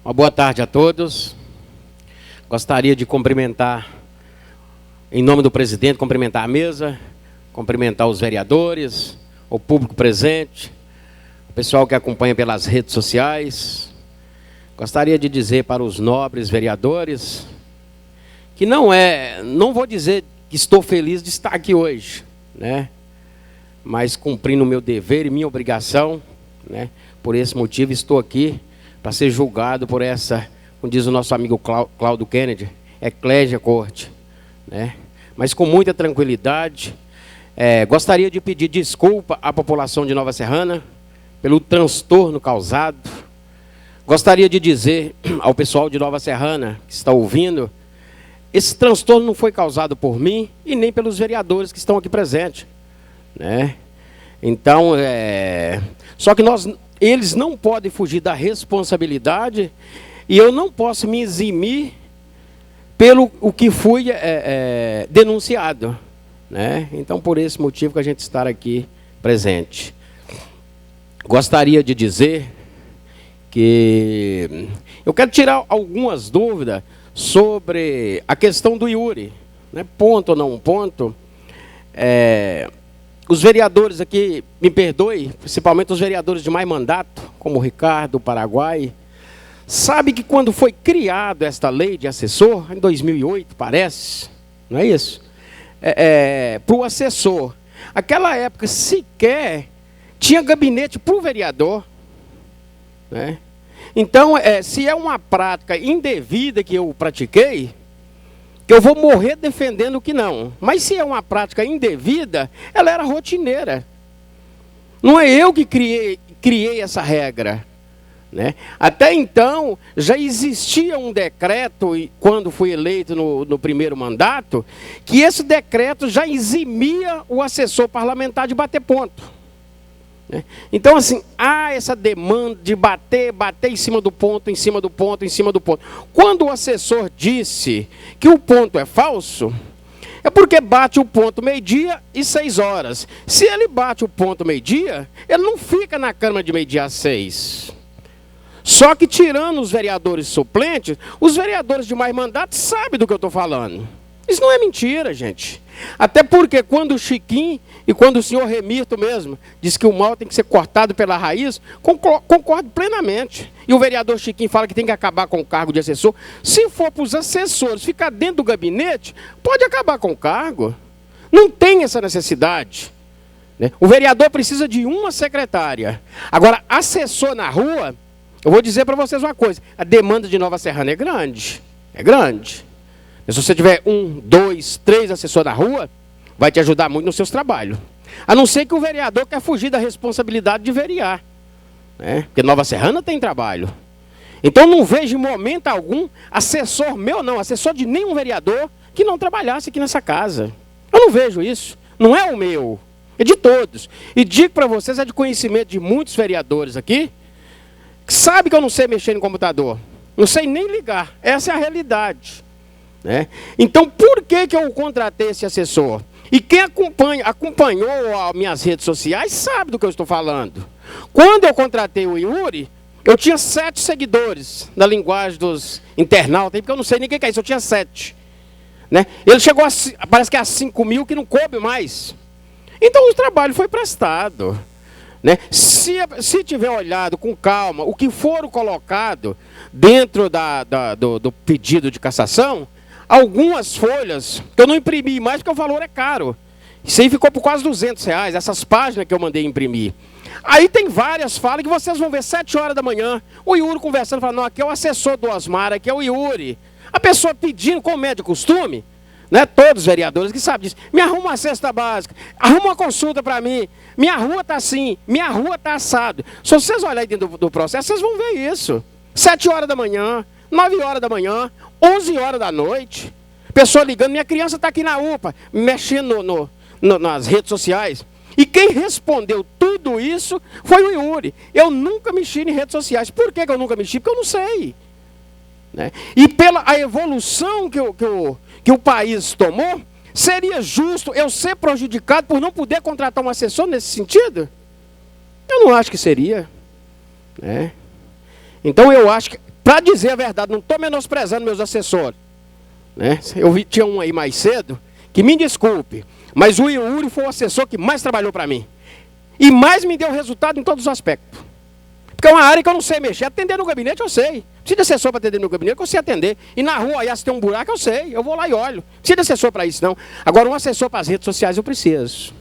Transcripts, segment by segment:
Uma boa tarde a todos. Gostaria de cumprimentar, em nome do presidente, cumprimentar a mesa, cumprimentar os vereadores, o público presente, o pessoal que acompanha pelas redes sociais. Gostaria de dizer para os nobres vereadores que não vou dizer que estou feliz de estar aqui hoje, né? Mas cumprindo o meu dever e minha obrigação, né? Por esse motivo estou aqui para ser julgado por essa, como diz o nosso amigo Cláudio Kennedy, eclésia corte, né? Mas com muita tranquilidade. Gostaria de pedir desculpa à população de Nova Serrana pelo transtorno causado. Gostaria de dizer ao pessoal de Nova Serrana que está ouvindo, esse transtorno não foi causado por mim e nem pelos vereadores que estão aqui presentes, né? Então, só que eles não podem fugir da responsabilidade e eu não posso me eximir pelo o que fui denunciado, né? Então, por esse motivo que a gente está aqui presente. Gostaria de dizer que eu quero tirar algumas dúvidas sobre a questão do Yuri, né? Ponto ou não ponto. Os vereadores aqui, me perdoe, principalmente os vereadores de mais mandato, como o Ricardo, o Paraguai, sabe que quando foi criada esta lei de assessor, em 2008, parece, não é isso? Para o assessor, aquela época sequer tinha gabinete para o vereador, né? Então, se é uma prática indevida que eu pratiquei, eu vou morrer defendendo que não. Mas se é uma prática indevida, ela era rotineira. Não é eu que criei essa regra, né? Até então, já existia um decreto, quando fui eleito no primeiro mandato, que esse decreto já eximia o assessor parlamentar de bater ponto. Então, assim, há essa demanda de bater em cima do ponto, em cima do ponto, em cima do ponto. Quando o assessor disse que o ponto é falso, é porque bate o ponto meio-dia e 6 horas. Se ele bate o ponto meio-dia, ele não fica na Câmara de meio-dia às 6. Só que tirando os vereadores suplentes, os vereadores de mais mandato sabem do que eu estou falando. Isso não é mentira, gente. Até porque quando o Chiquinho e quando o senhor Remirto mesmo diz que o mal tem que ser cortado pela raiz, concordo plenamente. E o vereador Chiquinho fala que tem que acabar com o cargo de assessor. Se for para os assessores ficar dentro do gabinete, pode acabar com o cargo. Não tem essa necessidade, né? O vereador precisa de uma secretária. Agora, assessor na rua, eu vou dizer para vocês uma coisa, a demanda de Nova Serrana é grande. É grande. Se você tiver 1, 2, 3 assessores na rua, vai te ajudar muito nos seus trabalhos. A não ser que o vereador quer fugir da responsabilidade de verear, né? Porque Nova Serrana tem trabalho. Então não vejo em momento algum assessor meu, não, assessor de nenhum vereador que não trabalhasse aqui nessa casa. Eu não vejo isso. Não é o meu, é de todos. E digo para vocês, é de conhecimento de muitos vereadores aqui, que sabem que eu não sei mexer no computador. Não sei nem ligar. Essa é a realidade, né? Então, por que eu contratei esse assessor? E quem acompanhou as minhas redes sociais sabe do que eu estou falando. Quando eu contratei o Yuri, eu tinha 7 seguidores na linguagem dos internautas, porque eu não sei nem o que é isso, eu tinha 7. Né? Ele chegou parece que a 5 mil, que não coube mais. Então, o trabalho foi prestado, né? Se tiver olhado com calma o que for colocado dentro do pedido de cassação, algumas folhas que eu não imprimi mais porque o valor é caro. Isso aí ficou por quase R$200, essas páginas que eu mandei imprimir. Aí tem várias falas que vocês vão ver 7 horas da manhã, o Yuri conversando, falando, não, aqui é o assessor do Osmar, aqui é o Yuri. A pessoa pedindo, como é de costume, né? Todos os vereadores que sabem disso, me arruma uma cesta básica, arruma uma consulta para mim, minha rua está assim, minha rua está assado. Se vocês olharem dentro do processo, vocês vão ver isso. 7 horas da manhã, 9 horas da manhã, 11 horas da noite, pessoa ligando, minha criança está aqui na UPA, mexendo nas redes sociais. E quem respondeu tudo isso foi o Yuri. Eu nunca mexi em redes sociais. Por que eu nunca mexi? Porque eu não sei, né? E pela a evolução que o país tomou, seria justo eu ser prejudicado por não poder contratar um assessor nesse sentido? Eu não acho que seria, né? Então eu acho que para dizer a verdade, não estou menosprezando meus assessores, né? Eu vi, tinha um aí mais cedo, que me desculpe, mas o Yuri foi o assessor que mais trabalhou para mim. E mais me deu resultado em todos os aspectos. Porque é uma área que eu não sei mexer. Atender no gabinete eu sei. Precisa de assessor para atender no gabinete, eu sei atender. E na rua, aí, se tem um buraco, eu sei. Eu vou lá e olho. Precisa de assessor para isso, não. Agora, um assessor para as redes sociais eu preciso.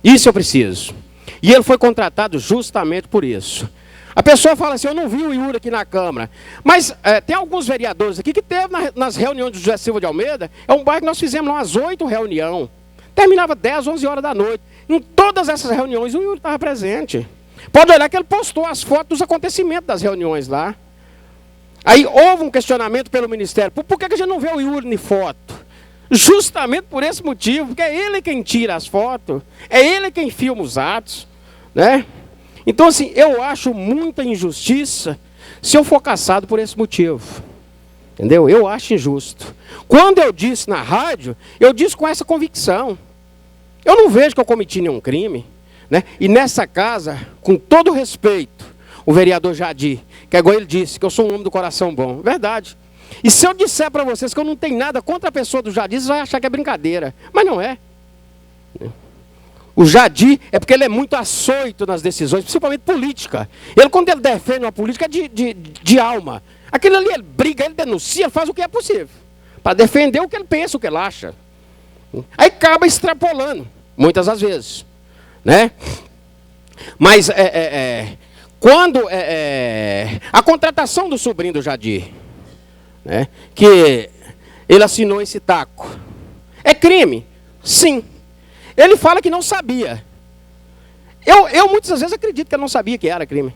Isso eu preciso. E ele foi contratado justamente por isso. A pessoa fala assim, eu não vi o Yuri aqui na Câmara. Mas tem alguns vereadores aqui que teve nas reuniões do José Silva de Almeida. É um bairro que nós fizemos umas 8 reuniões. Terminava 10, 11 horas da noite. Em todas essas reuniões o Yuri estava presente. Pode olhar que ele postou as fotos dos acontecimentos das reuniões lá. Aí houve um questionamento pelo Ministério. Por que a gente não vê o Yuri em foto? Justamente por esse motivo. Porque é ele quem tira as fotos. É ele quem filma os atos, né? Então assim, eu acho muita injustiça se eu for caçado por esse motivo. Entendeu? Eu acho injusto. Quando eu disse na rádio, eu disse com essa convicção. Eu não vejo que eu cometi nenhum crime, né? E nessa casa, com todo respeito, o vereador Jadir, que é igual ele disse, que eu sou um homem do coração bom. Verdade. E se eu disser para vocês que eu não tenho nada contra a pessoa do Jadir, vocês vão achar que é brincadeira. Mas não é. O Jadir é porque ele é muito açoito nas decisões, principalmente política. Ele, quando ele defende uma política, é de alma. Aquilo ali, ele briga, ele denuncia, ele faz o que é possível. Para defender o que ele pensa, o que ele acha. Aí acaba extrapolando, muitas das vezes, né? Mas quando a contratação do sobrinho do Jadir, né, que ele assinou esse taco, é crime? Sim. Ele fala que não sabia. Eu muitas vezes acredito que ele não sabia que era crime.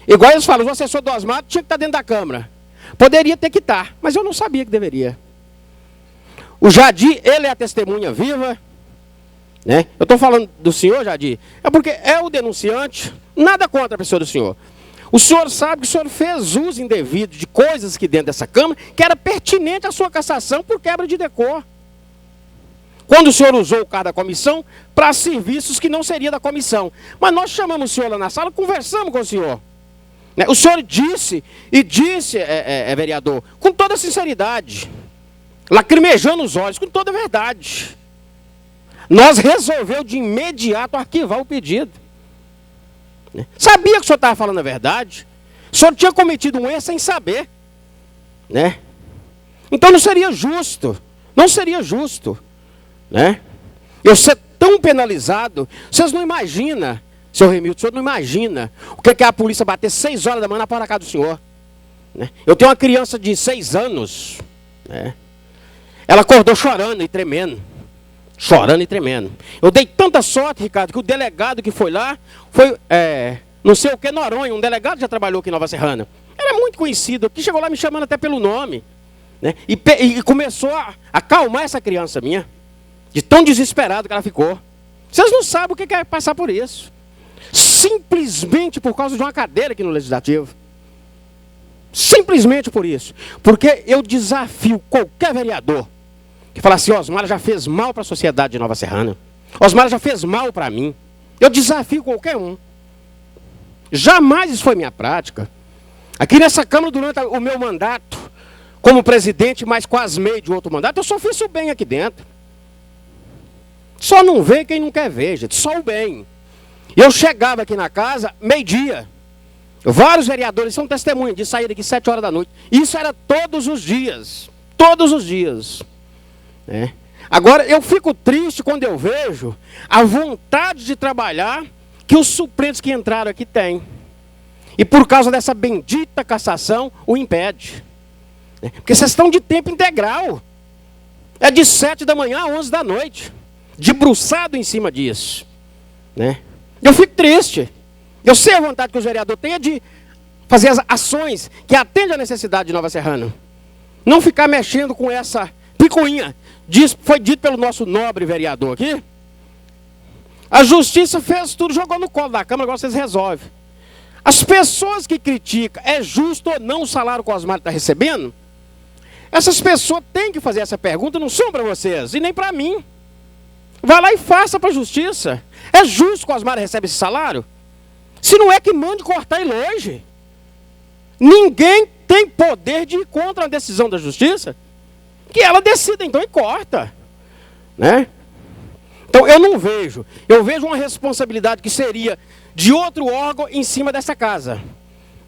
Igual eles falam, o assessor do Osmar tinha que estar dentro da Câmara. Poderia ter que estar, mas eu não sabia que deveria. O Jadir, ele é a testemunha viva, né? Eu estou falando do senhor, Jadir, é porque é o denunciante, nada contra a pessoa do senhor. O senhor sabe que o senhor fez uso indevido de coisas aqui dentro dessa Câmara que era pertinente à sua cassação por quebra de decor. Quando o senhor usou o cargo da comissão para serviços que não seria da comissão. Mas nós chamamos o senhor lá na sala, conversamos com o senhor. O senhor disse, vereador, com toda sinceridade, lacrimejando os olhos, com toda a verdade. Nós resolvemos de imediato arquivar o pedido. Sabia que o senhor estava falando a verdade. O senhor tinha cometido um erro sem saber, né? Então não seria justo. Não seria justo, né? Eu ser tão penalizado. Vocês não imaginam, seu Remildo, o senhor não imagina o que é a polícia bater 6 horas da manhã na porta da casa do senhor, né? Eu tenho uma criança de 6 anos, né? Ela acordou chorando e tremendo. Chorando e tremendo. Eu dei tanta sorte, Ricardo, que o delegado que foi lá foi, não sei o que, Noronha, um delegado que já trabalhou aqui em Nova Serrana. Ele é muito conhecido, que chegou lá me chamando até pelo nome, né? E começou a acalmar essa criança minha, de tão desesperado que ela ficou. Vocês não sabem o que é passar por isso. Simplesmente por causa de uma cadeira aqui no Legislativo. Simplesmente por isso. Porque eu desafio qualquer vereador que fala assim, Osmar já fez mal para a sociedade de Nova Serrana. Osmar já fez mal para mim. Eu desafio qualquer um. Jamais isso foi minha prática. Aqui nessa Câmara, durante o meu mandato, como presidente, mas quase meio de outro mandato, eu só fiz o bem aqui dentro. Só não vê quem não quer ver, gente. Só o bem. Eu chegava aqui na casa, meio-dia. Vários vereadores são testemunhas de sair daqui 7 horas da noite. Isso era todos os dias. Todos os dias. Agora, eu fico triste quando eu vejo a vontade de trabalhar que os suplentes que entraram aqui têm. E por causa dessa bendita cassação, o impede. Porque vocês estão de tempo integral. É de 7 da manhã a 11 da noite. Debruçado em cima disso. Eu fico triste. Eu sei a vontade que o vereador tem de fazer as ações que atendem à necessidade de Nova Serrana. Não ficar mexendo com essa picuinha. Foi dito pelo nosso nobre vereador aqui. A justiça fez tudo, jogou no colo da Câmara, agora vocês resolvem. As pessoas que criticam, é justo ou não o salário que o Osmar está recebendo? Essas pessoas têm que fazer essa pergunta, não são para vocês, e nem para mim. Vai lá e faça para a justiça. É justo que o Osmar recebe esse salário? Se não é, que mande cortar ele hoje. Ninguém tem poder de ir contra a decisão da justiça, que ela decida então e corta, né? Então eu vejo uma responsabilidade que seria de outro órgão em cima dessa casa,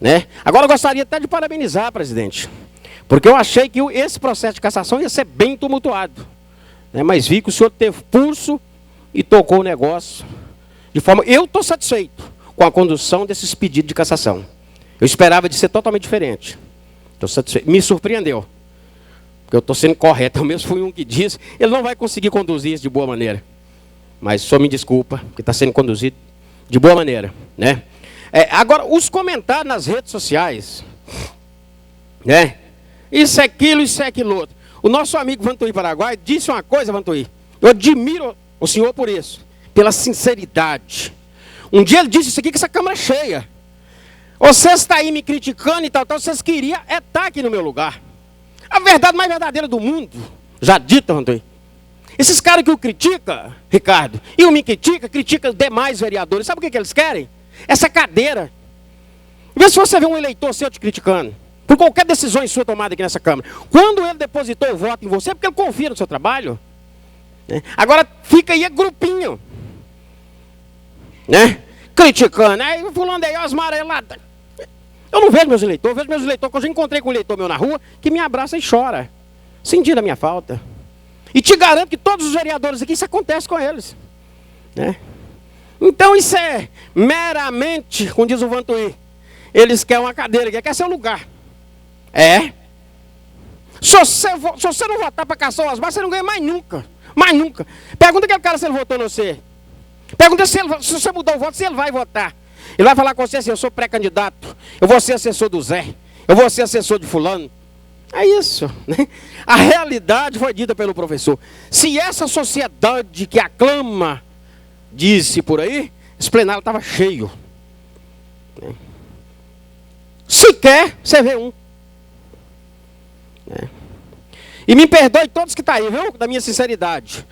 né? Agora eu gostaria até de parabenizar, presidente, porque eu achei que esse processo de cassação ia ser bem tumultuado, né? Mas vi que o senhor teve pulso e tocou o negócio de forma... Eu estou satisfeito com a condução desses pedidos de cassação. Eu esperava de ser totalmente diferente. Estou satisfeito. Me surpreendeu, porque eu estou sendo correto. Eu mesmo fui um que disse, ele não vai conseguir conduzir isso de boa maneira. Mas só me desculpa, que está sendo conduzido de boa maneira, né? Agora, os comentários nas redes sociais, né? Isso é aquilo outro. O nosso amigo Vantuí Paraguai disse uma coisa, Vantuí. Eu admiro o senhor por isso, pela sinceridade. Um dia ele disse isso aqui, que essa câmara é cheia. Vocês estão aí me criticando e tal, vocês queriam estar aqui no meu lugar. A verdade mais verdadeira do mundo, já dita, Vantuí. Esses caras que o criticam, Ricardo, e o me critica demais vereadores. Sabe o que eles querem? Essa cadeira. Vê se você vê um eleitor seu te criticando, por qualquer decisão sua tomada aqui nessa Câmara. Quando ele depositou o voto em você, é porque ele confia no seu trabalho. Né? Agora fica aí grupinho, né? Criticando. Aí fulano aí, Osmar aí lá. Eu não vejo meus eleitores, eu vejo meus eleitores, que eu já encontrei com um eleitor meu na rua, que me abraça e chora, sentindo a minha falta. E te garanto que todos os vereadores aqui, isso acontece com eles, né? Então isso é meramente, como diz o Vantuí, eles querem uma cadeira, quer seu lugar. Se você não votar para caçar o Osmar, você não ganha mais nunca. Mais nunca. Pergunta aquele cara se ele votou no você. Pergunta se você mudou o voto, se ele vai votar. Ele vai falar com você assim, eu sou pré-candidato, eu vou ser assessor do Zé, eu vou ser assessor de fulano. É isso, né? A realidade foi dita pelo professor. Se essa sociedade que aclama disse por aí, esse plenário estava cheio. Se quer, você vê um. E me perdoe todos que estão aí, viu? Da minha sinceridade.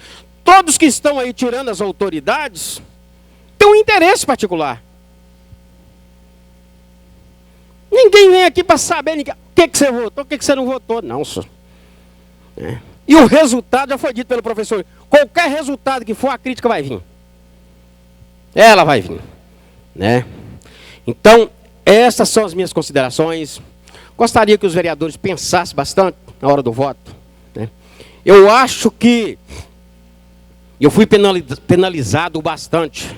Todos que estão aí tirando as autoridades têm um interesse particular. Ninguém vem aqui para saber o que você votou, o que você não votou. Não, senhor. E o resultado já foi dito pelo professor. Qualquer resultado que for, a crítica vai vir. Ela vai vir, né? Então, essas são as minhas considerações. Gostaria que os vereadores pensassem bastante na hora do voto, né? Eu acho que eu fui penalizado bastante,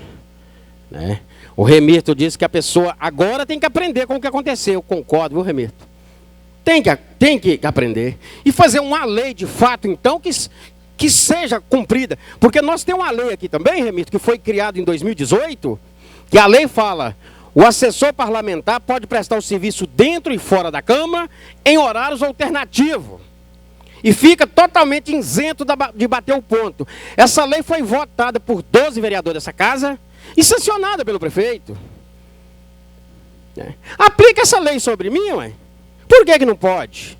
né? O Remirto disse que a pessoa agora tem que aprender com o que aconteceu. Eu concordo, viu, Remirto? Tem que aprender. E fazer uma lei de fato, então, que seja cumprida. Porque nós temos uma lei aqui também, Remirto, que foi criada em 2018, que a lei fala: o assessor parlamentar pode prestar o serviço dentro e fora da Câmara em horários alternativos. E fica totalmente isento de bater o ponto. Essa lei foi votada por 12 vereadores dessa casa e sancionada pelo prefeito. Aplica essa lei sobre mim, ué. Por que não pode?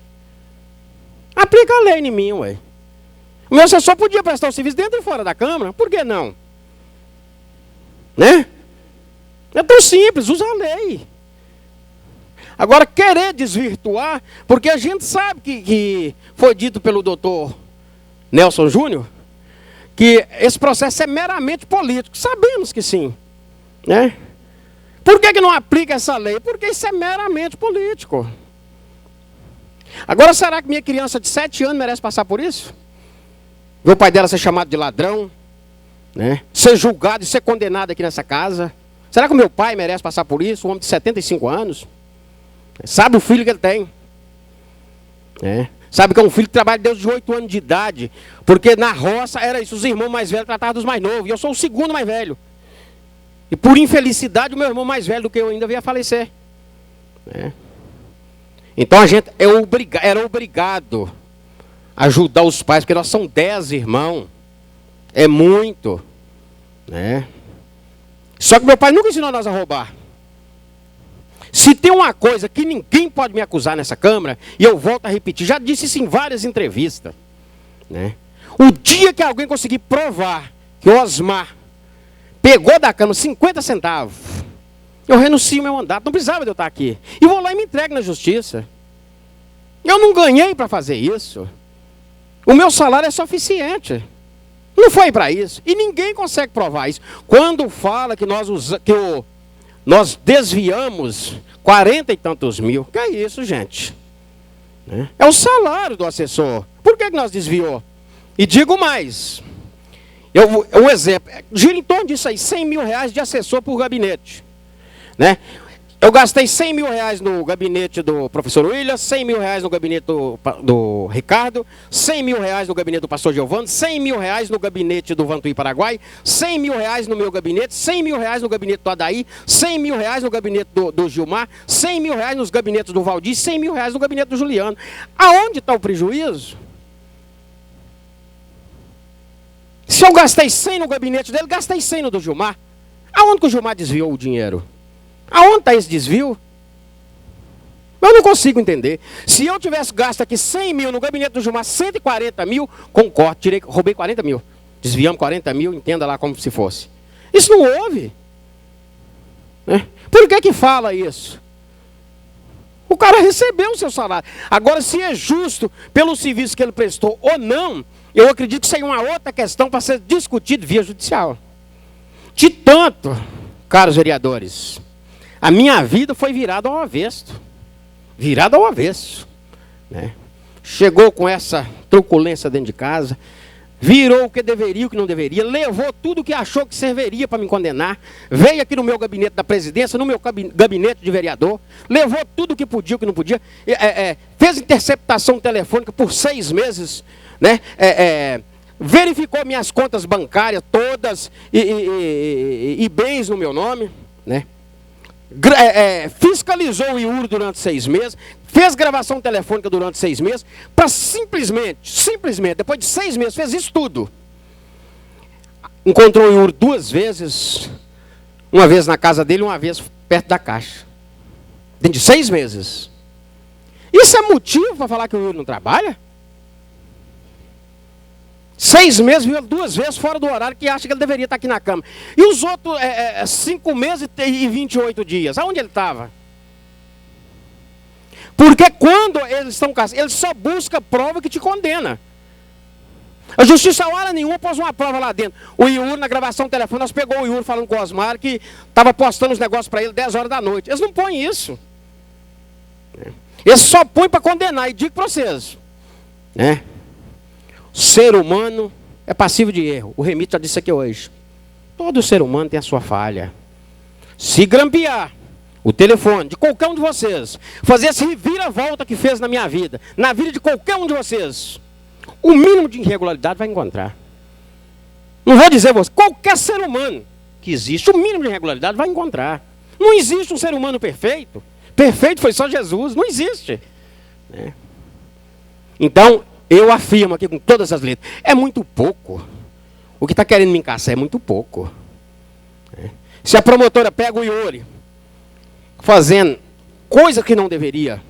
Aplica a lei em mim, ué. O meu assessor podia prestar o serviço dentro e fora da Câmara, por que não? Né? É tão simples, usa a lei. Agora, querer desvirtuar, porque a gente sabe que foi dito pelo doutor Nelson Júnior, que esse processo é meramente político. Sabemos que sim, né? Por que não aplica essa lei? Porque isso é meramente político. Agora, será que minha criança de 7 anos merece passar por isso? Ver o pai dela ser chamado de ladrão, né? Ser julgado e ser condenado aqui nessa casa. Será que o meu pai merece passar por isso? Um homem de 75 anos. Sabe o filho que ele tem, né? Sabe que é um filho que trabalha desde 8 anos de idade. Porque na roça era isso, os irmãos mais velhos tratavam dos mais novos. E eu sou o segundo mais velho. E por infelicidade o meu irmão mais velho do que eu ainda veio a falecer, né? Então a gente era obrigado a ajudar os pais, porque nós somos 10 irmãos. É muito, né? Só que meu pai nunca ensinou nós a roubar. Se tem uma coisa que ninguém pode me acusar nessa Câmara, e eu volto a repetir, já disse isso em várias entrevistas, né? O dia que alguém conseguir provar que o Osmar pegou da Câmara 50 centavos, Eu renuncio meu mandato, não precisava de eu estar aqui. E vou lá e me entrego na justiça. Eu não ganhei para fazer isso. O meu salário é suficiente. Não foi para isso. E ninguém consegue provar isso. Quando fala que nós desviamos 40 e tantos mil. Que é isso, gente? É o salário do assessor. Por que nós desviou? E digo mais. Um exemplo. Gira em torno disso aí. 100 mil reais de assessor por gabinete. Né? Eu gastei 100 mil reais no gabinete do professor William, 100 mil reais no gabinete do Ricardo, 100 mil reais no gabinete do pastor Giovanni, 100 mil reais no gabinete do Vantuí Paraguai, 100 mil reais no meu gabinete, 100 mil reais no gabinete do Adaí, 100 mil reais no gabinete do Gilmar, 100 mil reais nos gabinetes do Valdir, 100 mil reais no gabinete do Juliano. Aonde está o prejuízo? Se eu gastei 100 no gabinete dele, gastei 100 no do Gilmar. Aonde que o Gilmar desviou o dinheiro? Aonde está esse desvio? Eu não consigo entender. Se eu tivesse gasto aqui 100 mil no gabinete do Gilmar, 140 mil, concordo, roubei 40 mil. Desviamos 40 mil, entenda lá como se fosse. Isso não houve. Né? Por que fala isso? O cara recebeu o seu salário. Agora, se é justo pelo serviço que ele prestou ou não, eu acredito que isso aí é uma outra questão para ser discutida via judicial. De tanto, caros vereadores, a minha vida foi virada ao avesso. Virada ao avesso. Né? Chegou com essa truculência dentro de casa, virou o que deveria e o que não deveria, levou tudo o que achou que serviria para me condenar, veio aqui no meu gabinete da presidência, no meu gabinete de vereador, levou tudo o que podia e o que não podia, fez interceptação telefônica por 6 meses, né? Verificou minhas contas bancárias todas e bens no meu nome, né? Fiscalizou o IUR durante 6 meses, fez gravação telefônica durante 6 meses, para simplesmente, depois de 6 meses, fez isso tudo. Encontrou o IUR 2 vezes, uma vez na casa dele, uma vez perto da caixa. Dentro de 6 meses. Isso é motivo para falar que o IUR não trabalha? 6 meses, viu 2 vezes fora do horário que acha que ele deveria estar aqui na cama. E os outros 5 meses e 28 dias, aonde ele estava? Porque quando eles estão casados, ele só busca prova que te condena. A justiça, a hora nenhuma, pôs uma prova lá dentro. O IUR, na gravação telefônica, nós pegou o IUR falando com o Osmar, que estava postando os negócios para ele 10 horas da noite. Eles não põem isso. Eles só põem para condenar, e digo para vocês, né? Ser humano é passivo de erro. O Remito já disse aqui hoje. Todo ser humano tem a sua falha. Se grampear o telefone de qualquer um de vocês, fazer essa reviravolta que fez na minha vida, na vida de qualquer um de vocês, o mínimo de irregularidade vai encontrar. Não vou dizer você, qualquer ser humano que existe, o mínimo de irregularidade vai encontrar. Não existe um ser humano perfeito. Perfeito foi só Jesus, não existe. Né? Então, eu afirmo aqui com todas as letras, é muito pouco. O que está querendo me encaixar é muito pouco. Se a promotora pega o Iori, fazendo coisa que não deveria,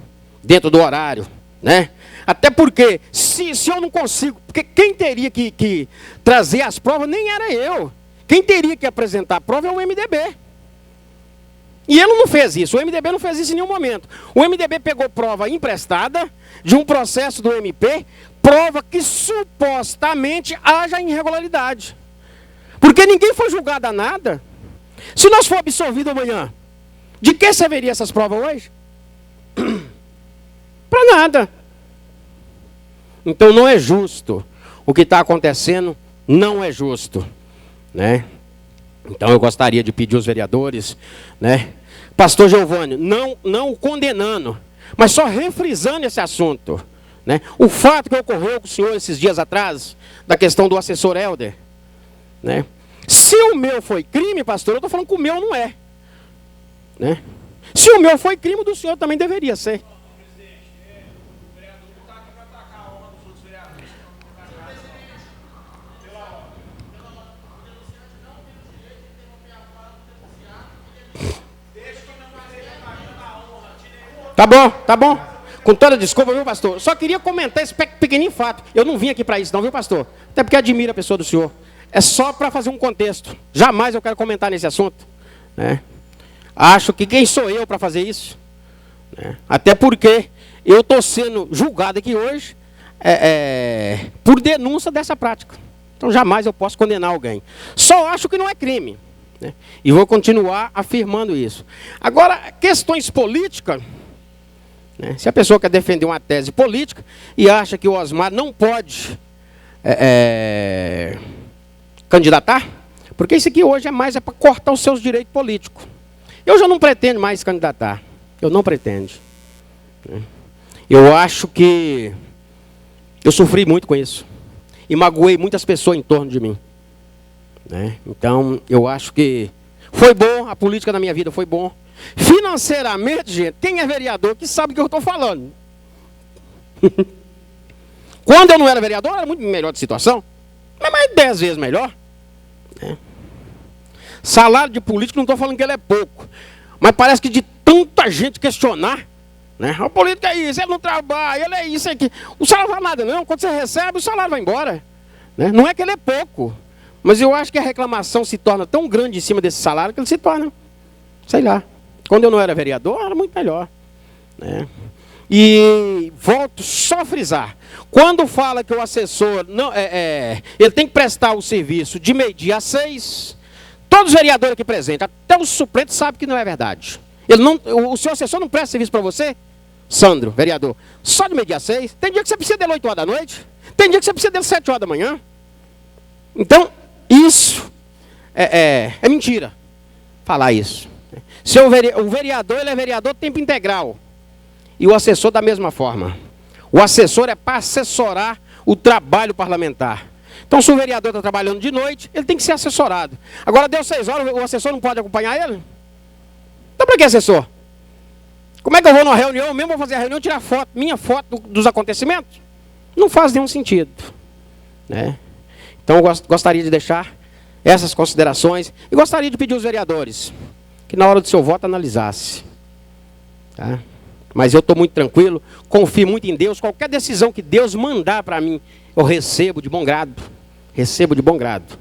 dentro do horário, né? Até porque, se eu não consigo, porque quem teria que trazer as provas nem era eu. Quem teria que apresentar a prova é o MDB. E ele não fez isso, o MDB não fez isso em nenhum momento. O MDB pegou prova emprestada de um processo do MP, prova que supostamente haja irregularidade. Porque ninguém foi julgado a nada. Se nós for absolvido amanhã, de que serviria essas provas hoje? Para nada. Então não é justo. O que está acontecendo não é justo. Né? Então eu gostaria de pedir aos vereadores, né? Pastor Giovanni, não condenando, mas só refrisando esse assunto. Né? O fato que ocorreu com o senhor esses dias atrás, da questão do assessor Helder. Né? Se o meu foi crime, pastor, eu estou falando que o meu não é. Né? Se o meu foi crime, o do senhor também deveria ser. Tá bom. Com toda desculpa, viu, pastor? Só queria comentar esse pequenininho fato. Eu não vim aqui para isso não, viu, pastor? Até porque admiro a pessoa do senhor. É só para fazer um contexto. Jamais eu quero comentar nesse assunto. Né? Acho que quem sou eu para fazer isso? Até porque eu estou sendo julgado aqui hoje por denúncia dessa prática. Então jamais eu posso condenar alguém. Só acho que não é crime. E vou continuar afirmando isso. Agora, questões políticas, se a pessoa quer defender uma tese política e acha que o Osmar não pode candidatar, porque isso aqui hoje é mais para cortar os seus direitos políticos. Eu já não pretendo mais candidatar. Eu não pretendo. Eu acho que eu sofri muito com isso. E magoei muitas pessoas em torno de mim. Então, eu acho que foi bom, a política na minha vida foi bom. Financeiramente, gente, quem é vereador que sabe o que eu estou falando. Quando eu não era vereador, era muito melhor de situação. Mas mais 10 vezes melhor. Salário de político, não estou falando que ele é pouco. Mas parece que de tanta gente questionar, a política é isso, ele não trabalha, ele é isso, é aqui. O salário não vai nada não, quando você recebe, o salário vai embora. Não é que ele é pouco. Mas eu acho que a reclamação se torna tão grande em cima desse salário que ele se torna, sei lá. Quando eu não era vereador, era muito melhor. E volto só a frisar. Quando fala que o assessor não, ele tem que prestar o serviço de meio-dia às 6, todos os vereadores aqui presentes, até os suplentes sabem que não é verdade. O seu assessor não presta serviço para você, Sandro, vereador, só de meio-dia às 6. Tem dia que você precisa dele 8 horas da noite, tem dia que você precisa dele 7 horas da manhã. Então, isso é mentira, falar isso. O vereador, ele é vereador tempo integral. E o assessor da mesma forma. O assessor é para assessorar o trabalho parlamentar. Então, se o vereador está trabalhando de noite, ele tem que ser assessorado. Agora, deu 6 horas, o assessor não pode acompanhar ele? Então, para que assessor? Como é que eu vou numa reunião, eu mesmo vou fazer a reunião, tirar foto, minha foto dos acontecimentos? Não faz nenhum sentido. Então, eu gostaria de deixar essas considerações e gostaria de pedir aos vereadores que na hora do seu voto analisasse. Mas eu estou muito tranquilo, confio muito em Deus. Qualquer decisão que Deus mandar para mim, eu recebo de bom grado. Recebo de bom grado.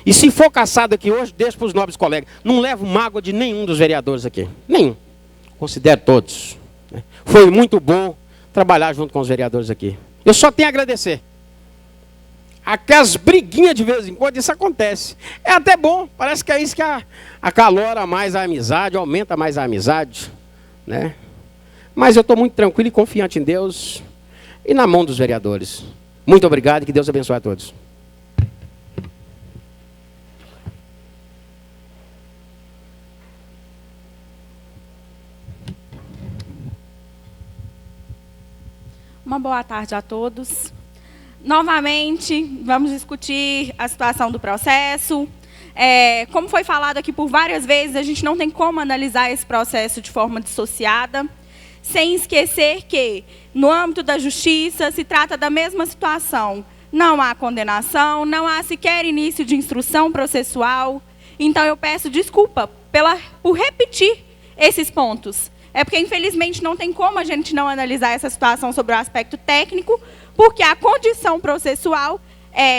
E se for caçado aqui hoje, deixo para os nobres colegas. Não levo mágoa de nenhum dos vereadores aqui. Nenhum. Considero todos. Foi muito bom trabalhar junto com os vereadores aqui. Eu só tenho a agradecer. Aquelas briguinhas de vez em quando, isso acontece. É até bom, parece que é isso que acalora mais a amizade, aumenta mais a amizade. Mas eu estou muito tranquilo e confiante em Deus e na mão dos vereadores. Muito obrigado e que Deus abençoe a todos. Uma boa tarde a todos. Novamente, vamos discutir a situação do processo. Como foi falado aqui por várias vezes, a gente não tem como analisar esse processo de forma dissociada, sem esquecer que, no âmbito da justiça, se trata da mesma situação. Não há condenação, não há sequer início de instrução processual. Então, eu peço desculpa por repetir esses pontos. Porque, infelizmente, não tem como a gente não analisar essa situação sobre o aspecto técnico, porque a condição processual,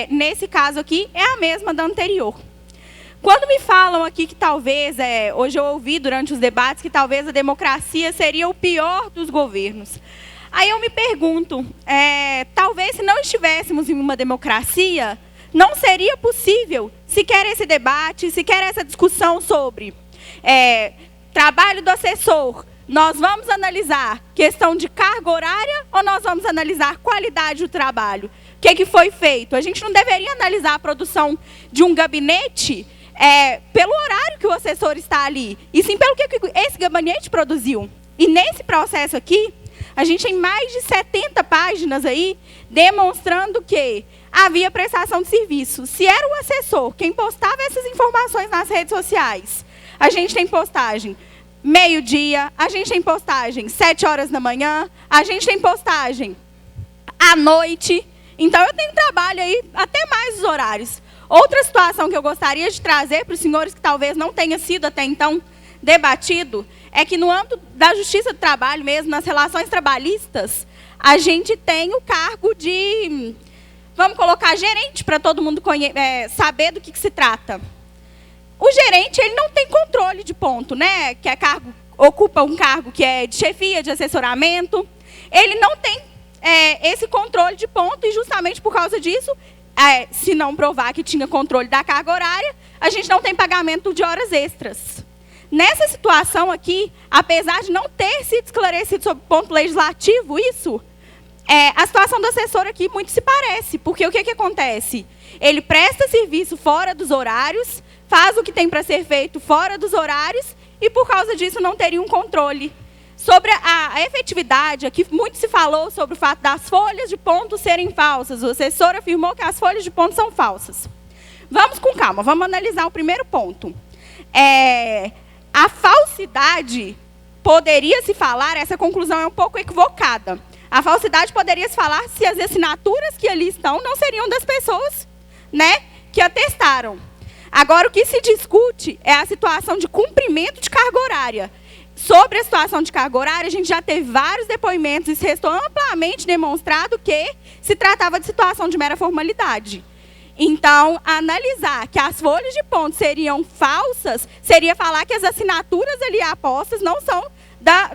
nesse caso aqui, é a mesma da anterior. Quando me falam aqui que talvez, hoje eu ouvi durante os debates, que talvez a democracia seria o pior dos governos. Aí eu me pergunto, talvez se não estivéssemos em uma democracia, não seria possível sequer esse debate, sequer essa discussão sobre trabalho do assessor. Nós vamos analisar questão de carga horária ou nós vamos analisar qualidade do trabalho? O que foi feito? A gente não deveria analisar a produção de um gabinete pelo horário que o assessor está ali, e sim pelo que esse gabinete produziu. E nesse processo aqui, a gente tem mais de 70 páginas aí, demonstrando que havia prestação de serviço. Se era o assessor quem postava essas informações nas redes sociais, a gente tem postagem meio-dia, a gente tem postagem 7 horas da manhã, a gente tem postagem à noite. Então, eu tenho trabalho aí até mais os horários. Outra situação que eu gostaria de trazer para os senhores, que talvez não tenha sido até então debatido, é que no âmbito da Justiça do Trabalho mesmo, nas relações trabalhistas, a gente tem o cargo de, vamos colocar, gerente, para todo mundo saber do que se trata. o gerente ele não tem controle de ponto, né? Que é cargo, ocupa um cargo que é de chefia, de assessoramento. Ele não tem esse controle de ponto e justamente por causa disso, se não provar que tinha controle da carga horária, a gente não tem pagamento de horas extras. Nessa situação aqui, apesar de não ter sido esclarecido sobre o ponto legislativo, isso, a situação do assessor aqui muito se parece, porque o que acontece? Ele presta serviço fora dos horários, faz o que tem para ser feito fora dos horários e, por causa disso, não teria um controle. Sobre a efetividade, aqui muito se falou sobre o fato das folhas de ponto serem falsas. O assessor afirmou que as folhas de ponto são falsas. Vamos com calma, vamos analisar o primeiro ponto. A falsidade poderia se falar, essa conclusão é um pouco equivocada. A falsidade poderia se falar se as assinaturas que ali estão não seriam das pessoas, né, que atestaram. Agora, o que se discute é a situação de cumprimento de carga horária. Sobre a situação de carga horária, a gente já teve vários depoimentos e restou amplamente demonstrado que se tratava de situação de mera formalidade. Então, analisar que as folhas de ponto seriam falsas, seria falar que as assinaturas ali apostas não são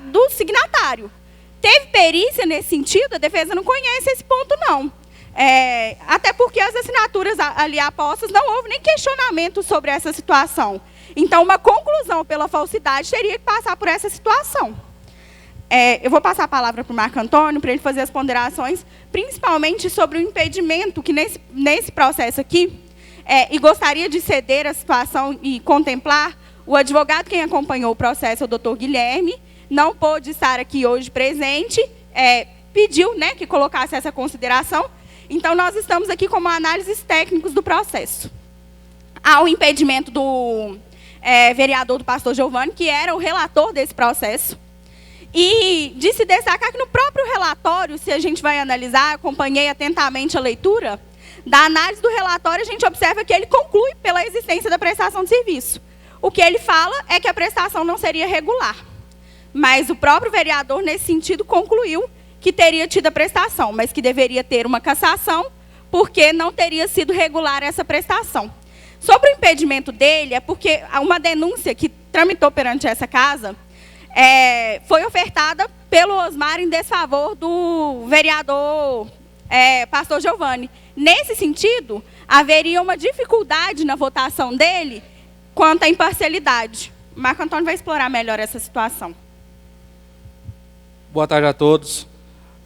do signatário. Teve perícia nesse sentido? A defesa não conhece esse ponto, não. Até porque as assinaturas ali apostas, não houve nem questionamento sobre essa situação. Então, uma conclusão pela falsidade teria que passar por essa situação. Eu vou passar a palavra para o Marco Antônio, para ele fazer as ponderações, principalmente sobre o impedimento, que nesse processo aqui, e gostaria de ceder a situação e contemplar, o advogado quem acompanhou o processo, o doutor Guilherme, não pôde estar aqui hoje presente, pediu, né, que colocasse essa consideração. Então, nós estamos aqui como análises técnicas do processo. Há o impedimento do vereador do pastor Giovanni, que era o relator desse processo. E de se destacar que no próprio relatório, se a gente vai analisar, acompanhei atentamente a leitura, da análise do relatório, a gente observa que ele conclui pela existência da prestação de serviço. O que ele fala é que a prestação não seria regular. Mas o próprio vereador, nesse sentido, concluiu que teria tido a prestação, mas que deveria ter uma cassação, porque não teria sido regular essa prestação. Sobre o impedimento dele, é porque uma denúncia que tramitou perante essa casa foi ofertada pelo Osmar em desfavor do vereador pastor Giovanni. Nesse sentido, haveria uma dificuldade na votação dele quanto à imparcialidade. O Marco Antônio vai explorar melhor essa situação. Boa tarde a todos.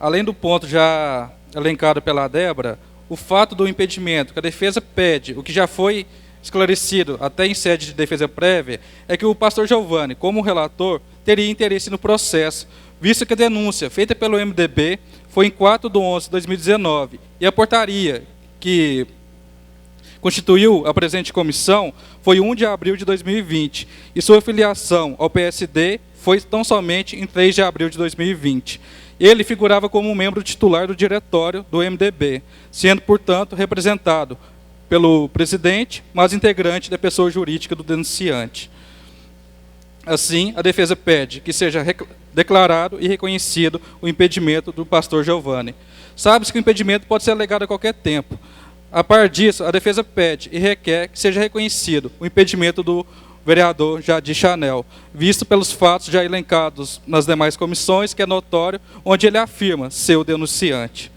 Além do ponto já elencado pela Débora, o fato do impedimento que a defesa pede, o que já foi esclarecido até em sede de defesa prévia, é que o pastor Giovanni, como relator, teria interesse no processo, visto que a denúncia feita pelo MDB foi em 4/11/2019 e a portaria que constituiu a presente comissão foi 1 de abril de 2020 e sua filiação ao PSD foi tão somente em 3 de abril de 2020. Ele figurava como membro titular do diretório do MDB, sendo, portanto, representado pelo presidente, mas integrante da pessoa jurídica do denunciante. Assim, a defesa pede que seja declarado e reconhecido o impedimento do pastor Giovanni. Sabe-se que o impedimento pode ser alegado a qualquer tempo. A par disso, a defesa pede e requer que seja reconhecido o impedimento do vereador Jadir Chanel, visto pelos fatos já elencados nas demais comissões, que é notório, onde ele afirma ser o denunciante.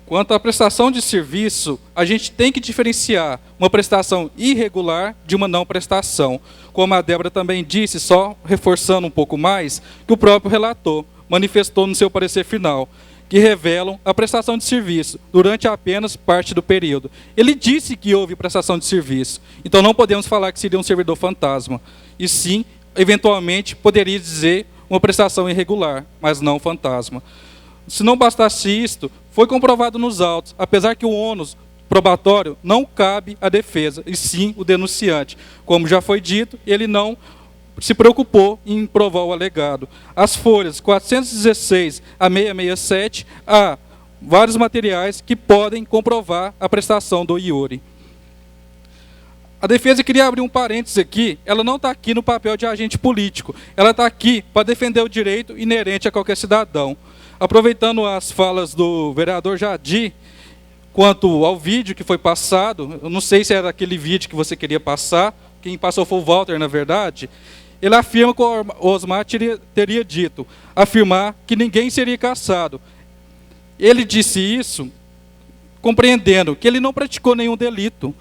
Quanto à prestação de serviço, a gente tem que diferenciar uma prestação irregular de uma não prestação. Como a Débora também disse, só reforçando um pouco mais, que o próprio relator manifestou no seu parecer final, que revelam a prestação de serviço durante apenas parte do período. Ele disse que houve prestação de serviço, então não podemos falar que seria um servidor fantasma. E sim, eventualmente, poderia dizer uma prestação irregular, mas não fantasma. Se não bastasse isto, foi comprovado nos autos, apesar que o ônus probatório não cabe à defesa, e sim o denunciante. Como já foi dito, ele não se preocupou em provar o alegado. As folhas 416 a 667 há vários materiais que podem comprovar a prestação do Iuri. A defesa queria abrir um parênteses aqui, ela não está aqui no papel de agente político, ela está aqui para defender o direito inerente a qualquer cidadão. Aproveitando as falas do vereador Jadir, quanto ao vídeo que foi passado, eu não sei se era aquele vídeo que você queria passar, quem passou foi o Walter, na verdade. Ele afirma que o Osmar teria dito, afirmar que ninguém seria cassado. Ele disse isso compreendendo que ele não praticou nenhum delito,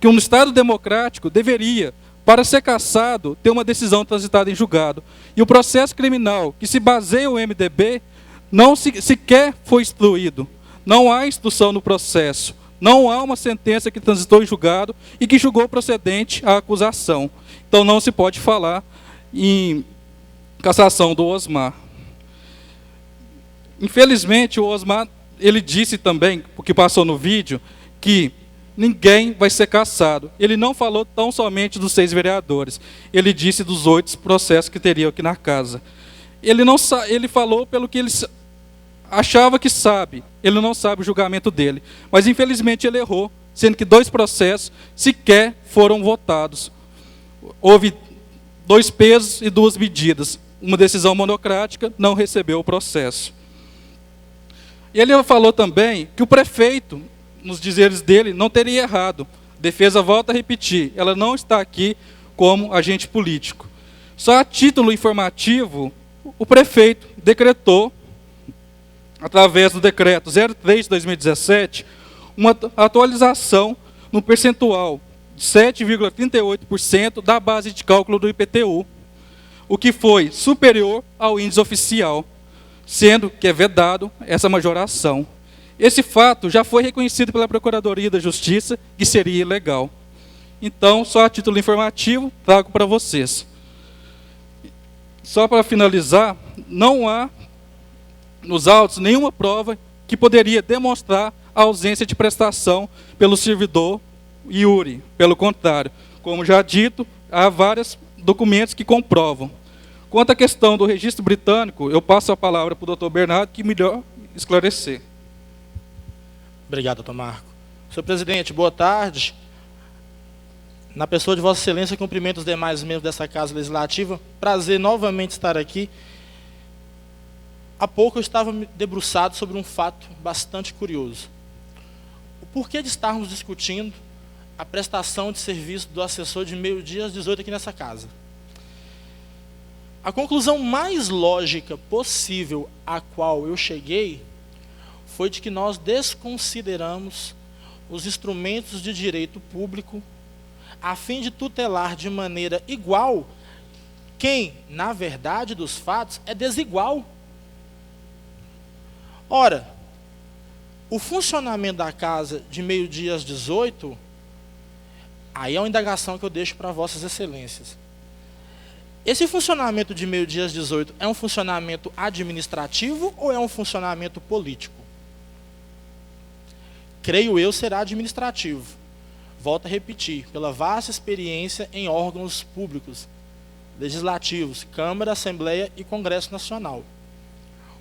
que um Estado democrático deveria, para ser cassado, ter uma decisão transitada em julgado. E o processo criminal que se baseia no MDB não sequer foi instruído. Não há instrução no processo. Não há uma sentença que transitou em julgado e que julgou procedente a acusação. Então não se pode falar em cassação do Osmar. Infelizmente, o Osmar, ele disse também, o que passou no vídeo, que ninguém vai ser cassado. Ele não falou tão somente dos 6 vereadores. Ele disse dos 8 processos que teriam aqui na casa. Ele falou pelo que ele achava que sabe. Ele não sabe o julgamento dele. Mas, infelizmente, ele errou, sendo que 2 processos sequer foram votados. Houve 2 pesos e 2 medidas. Uma decisão monocrática não recebeu o processo. Ele falou também que o prefeito, nos dizeres dele, não teria errado. Defesa volta a repetir, ela não está aqui como agente político. Só a título informativo, o prefeito decretou, através do decreto 03 de 2017, uma atualização no percentual de 7,38% da base de cálculo do IPTU, o que foi superior ao índice oficial, sendo que é vedado essa majoração. Esse fato já foi reconhecido pela Procuradoria da Justiça, que seria ilegal. Então, só a título informativo, trago para vocês. Só para finalizar, não há nos autos nenhuma prova que poderia demonstrar a ausência de prestação pelo servidor Yuri. Pelo contrário, como já dito, há vários documentos que comprovam. Quanto à questão do registro britânico, eu passo a palavra para o doutor Bernardo, que melhor esclarecer. Obrigado, doutor Marco. Senhor presidente, boa tarde. Na pessoa de Vossa Excelência, cumprimento os demais membros dessa Casa Legislativa. Prazer novamente estar aqui. Há pouco eu estava debruçado sobre um fato bastante curioso. O porquê de estarmos discutindo a prestação de serviço do assessor de meio-dia às 18 aqui nessa casa? A conclusão mais lógica possível a qual eu cheguei foi de que nós desconsideramos os instrumentos de direito público a fim de tutelar de maneira igual quem, na verdade dos fatos, é desigual. Ora, o funcionamento da casa de meio-dia às 18, aí é uma indagação que eu deixo para Vossas Excelências. Esse funcionamento de meio-dia às 18 é um funcionamento administrativo ou é um funcionamento político? Creio eu será administrativo. Volto a repetir, pela vasta experiência em órgãos públicos, legislativos, Câmara, Assembleia e Congresso Nacional.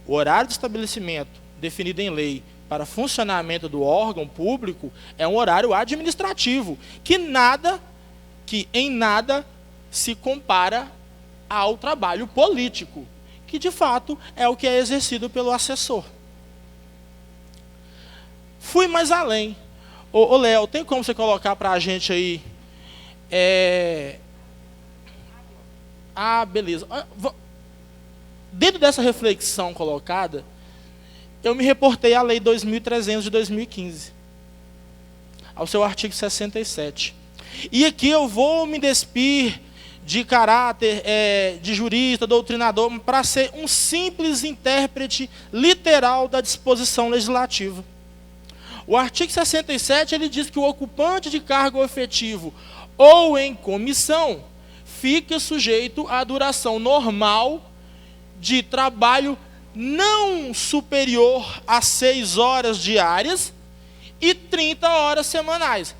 O horário de estabelecimento definido em lei para funcionamento do órgão público é um horário administrativo, que em nada se compara ao trabalho político, que de fato é o que é exercido pelo assessor. Fui mais além. Ô Léo, tem como você colocar para a gente aí? Beleza. Dentro dessa reflexão colocada, eu me reportei à Lei 2.300 de 2015, ao seu artigo 67. E aqui eu vou me despir de caráter de jurista, doutrinador, para ser um simples intérprete literal da disposição legislativa. O artigo 67, ele diz que o ocupante de cargo efetivo ou em comissão fica sujeito à duração normal de trabalho não superior a 6 horas diárias e 30 horas semanais,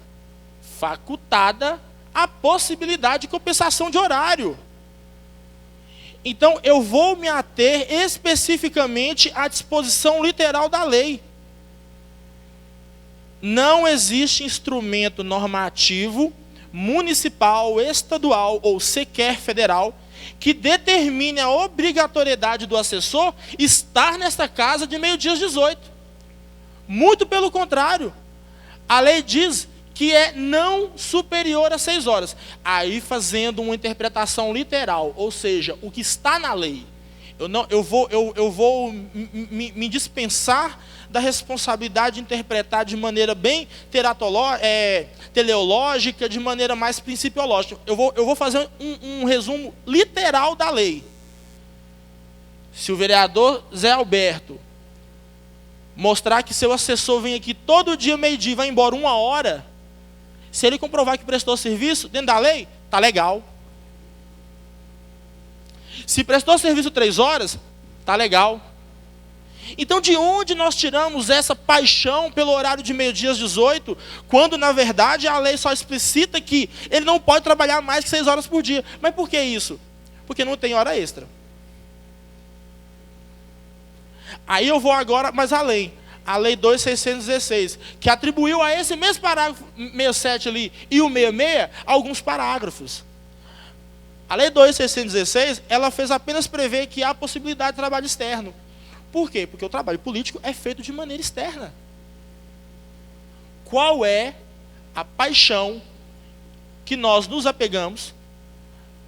facultada a possibilidade de compensação de horário. Então, eu vou me ater especificamente à disposição literal da lei. Não existe instrumento normativo, municipal, estadual ou sequer federal, que determine a obrigatoriedade do assessor estar nesta casa de meio-dia às 18. Muito pelo contrário, A lei diz que é não superior a 6 horas. Aí fazendo uma interpretação literal, ou seja, o que está na lei. Eu vou me dispensar da responsabilidade de interpretar de maneira bem teleológica, de maneira mais principiológica. Eu vou fazer um resumo literal da lei. Se o vereador Zé Alberto mostrar que seu assessor vem aqui todo dia, meio-dia, e vai embora 1 hora, se ele comprovar que prestou serviço dentro da lei, está legal. Se prestou serviço 3 horas, está legal. Então, de onde nós tiramos essa paixão pelo horário de meio-dia às 18, quando, na verdade, a lei só explicita que ele não pode trabalhar mais que 6 horas por dia? Mas por que isso? Porque não tem hora extra. Aí eu vou agora mais além. A Lei 2.616, que atribuiu a esse mesmo parágrafo 67 ali e o 66 alguns parágrafos. A Lei 2.616, ela fez apenas prever que há possibilidade de trabalho externo. Por quê? Porque o trabalho político é feito de maneira externa. Qual é a paixão que nós nos apegamos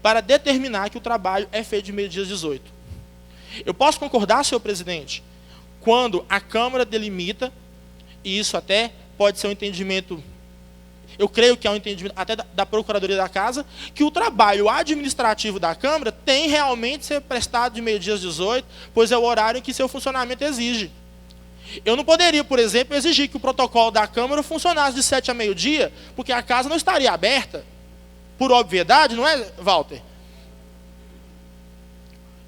para determinar que o trabalho é feito de meio-dia às 18? Eu posso concordar, senhor presidente, quando a Câmara delimita, e isso até pode ser um entendimento, eu creio que é um entendimento até da Procuradoria da Casa, que o trabalho administrativo da Câmara tem realmente que ser prestado de meio-dia às 18, pois é o horário em que seu funcionamento exige. Eu não poderia, por exemplo, exigir que o protocolo da Câmara funcionasse de 7 a meio-dia, porque a casa não estaria aberta, por obviedade, não é, Walter?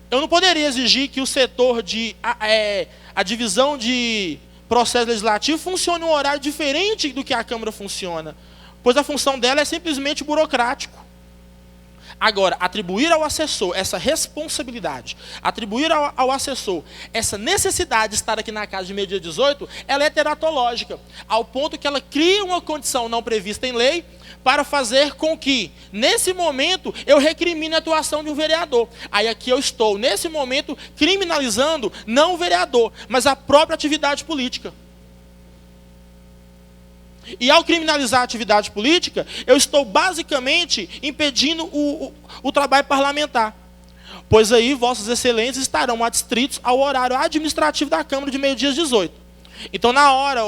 Eu não poderia exigir que o setor a divisão de processo legislativo funcione em um horário diferente do que a Câmara funciona, pois a função dela é simplesmente burocrático. Agora, atribuir ao assessor essa responsabilidade, atribuir ao assessor essa necessidade de estar aqui na casa de meio-dia 18, ela é teratológica, ao ponto que ela cria uma condição não prevista em lei para fazer com que, nesse momento, eu recrimine a atuação de um vereador. Aí aqui eu estou, nesse momento, criminalizando não o vereador, mas a própria atividade política. E ao criminalizar a atividade política, eu estou basicamente impedindo o trabalho parlamentar. Pois aí, vossas excelências estarão adstritos ao horário administrativo da Câmara de meio-dia às 18. Então, na hora,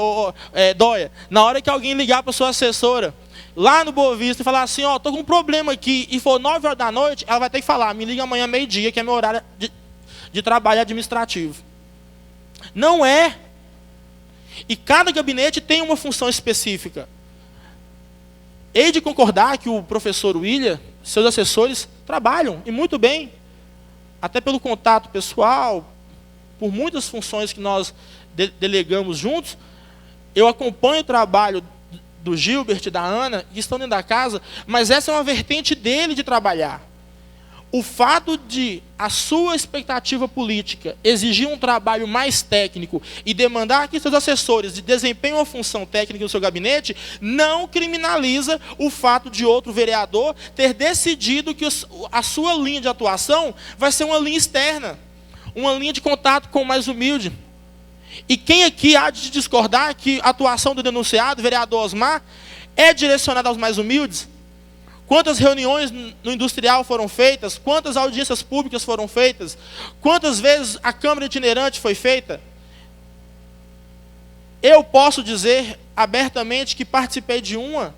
Dóia, na hora que alguém ligar para a sua assessora, lá no Boa Vista, e falar assim, ó, estou com um problema aqui, e for 9 horas da noite, ela vai ter que falar, me liga amanhã meio-dia, que é meu horário de trabalho administrativo. Não é. E cada gabinete tem uma função específica. Hei de concordar que o professor William, seus assessores, trabalham, e muito bem, até pelo contato pessoal, por muitas funções que nós delegamos juntos, eu acompanho o trabalho do Gilbert e da Ana, que estão dentro da casa, mas essa é uma vertente dele de trabalhar. O fato de a sua expectativa política exigir um trabalho mais técnico e demandar que seus assessores desempenhem uma função técnica no seu gabinete, não criminaliza o fato de outro vereador ter decidido que a sua linha de atuação vai ser uma linha externa, uma linha de contato com o mais humilde. E quem aqui há de discordar que a atuação do denunciado, vereador Osmar, é direcionada aos mais humildes? Quantas reuniões no industrial foram feitas? Quantas audiências públicas foram feitas? Quantas vezes a Câmara itinerante foi feita? Eu posso dizer abertamente que participei de uma.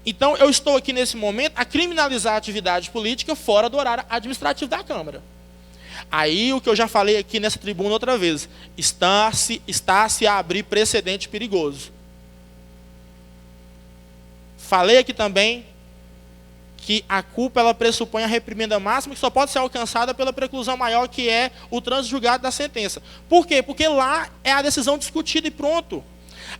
Então, eu estou aqui nesse momento a criminalizar a atividade política fora do horário administrativo da Câmara. Aí, o que eu já falei aqui nessa tribuna outra vez, está-se a abrir precedente perigoso. Falei aqui também que a culpa ela pressupõe a reprimenda máxima, que só pode ser alcançada pela preclusão maior, que é o trânsito julgado da sentença. Por quê? Porque lá é a decisão discutida e pronto.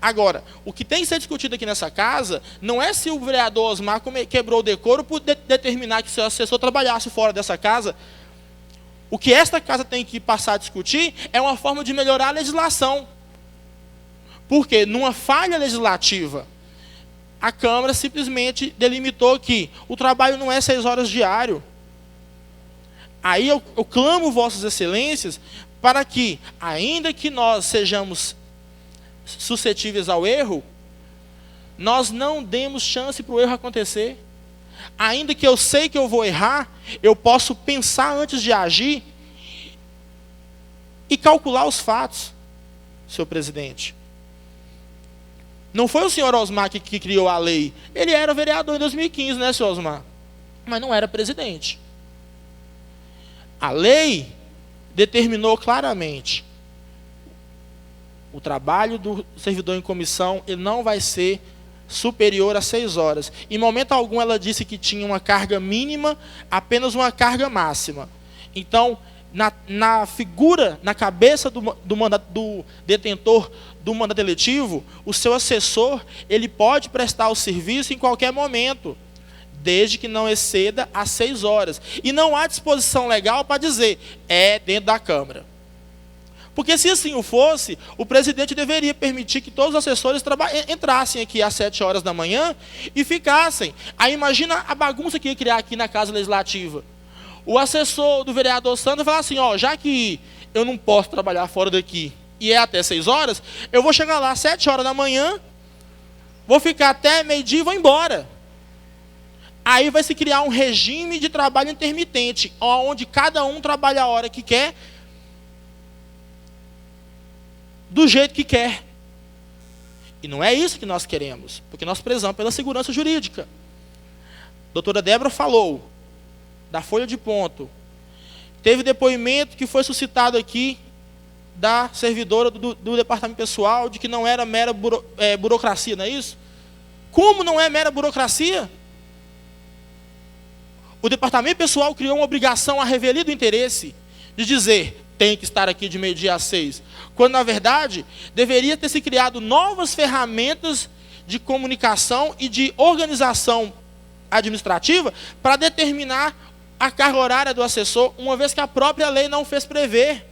Agora, o que tem que ser discutido aqui nessa casa não é se o vereador Osmar quebrou o decoro por determinar que seu assessor trabalhasse fora dessa casa. O que esta casa tem que passar a discutir é uma forma de melhorar a legislação. Porque numa falha legislativa, a Câmara simplesmente delimitou que o trabalho não é 6 horas diário. Aí eu clamo vossas excelências para que, ainda que nós sejamos suscetíveis ao erro, nós não demos chance para o erro acontecer. Ainda que eu sei que eu vou errar, eu posso pensar antes de agir e calcular os fatos, senhor presidente. Não foi o senhor Osmar que criou a lei. Ele era vereador em 2015, né, senhor Osmar? Mas não era presidente. A lei determinou claramente: o trabalho do servidor em comissão ele não vai ser superior a 6 horas. Em momento algum ela disse que tinha uma carga mínima, apenas uma carga máxima. Então, na figura, na cabeça do detentor do mandato eletivo, o seu assessor, ele pode prestar o serviço em qualquer momento, desde que não exceda as 6 horas. E não há disposição legal para dizer, é dentro da Câmara. Porque se assim o fosse, o presidente deveria permitir que todos os assessores entrassem aqui às 7 horas da manhã e ficassem. Aí imagina a bagunça que ia criar aqui na Casa Legislativa. O assessor do vereador Sandro vai falar assim, ó, já que eu não posso trabalhar fora daqui e é até 6 horas, eu vou chegar lá às 7 horas da manhã, vou ficar até meio-dia e vou embora. Aí vai se criar um regime de trabalho intermitente, onde cada um trabalha a hora que quer, do jeito que quer. E não é isso que nós queremos, porque nós prezamos pela segurança jurídica. A doutora Débora falou da folha de ponto. Teve depoimento que foi suscitado aqui da servidora do departamento pessoal, de que não era mera burocracia, não é isso? Como não é mera burocracia? O departamento pessoal criou uma obrigação à revelia do interesse, de dizer, tem que estar aqui de meio-dia às 6. Quando, na verdade, deveria ter se criado novas ferramentas de comunicação e de organização administrativa para determinar a carga horária do assessor, uma vez que a própria lei não fez prever.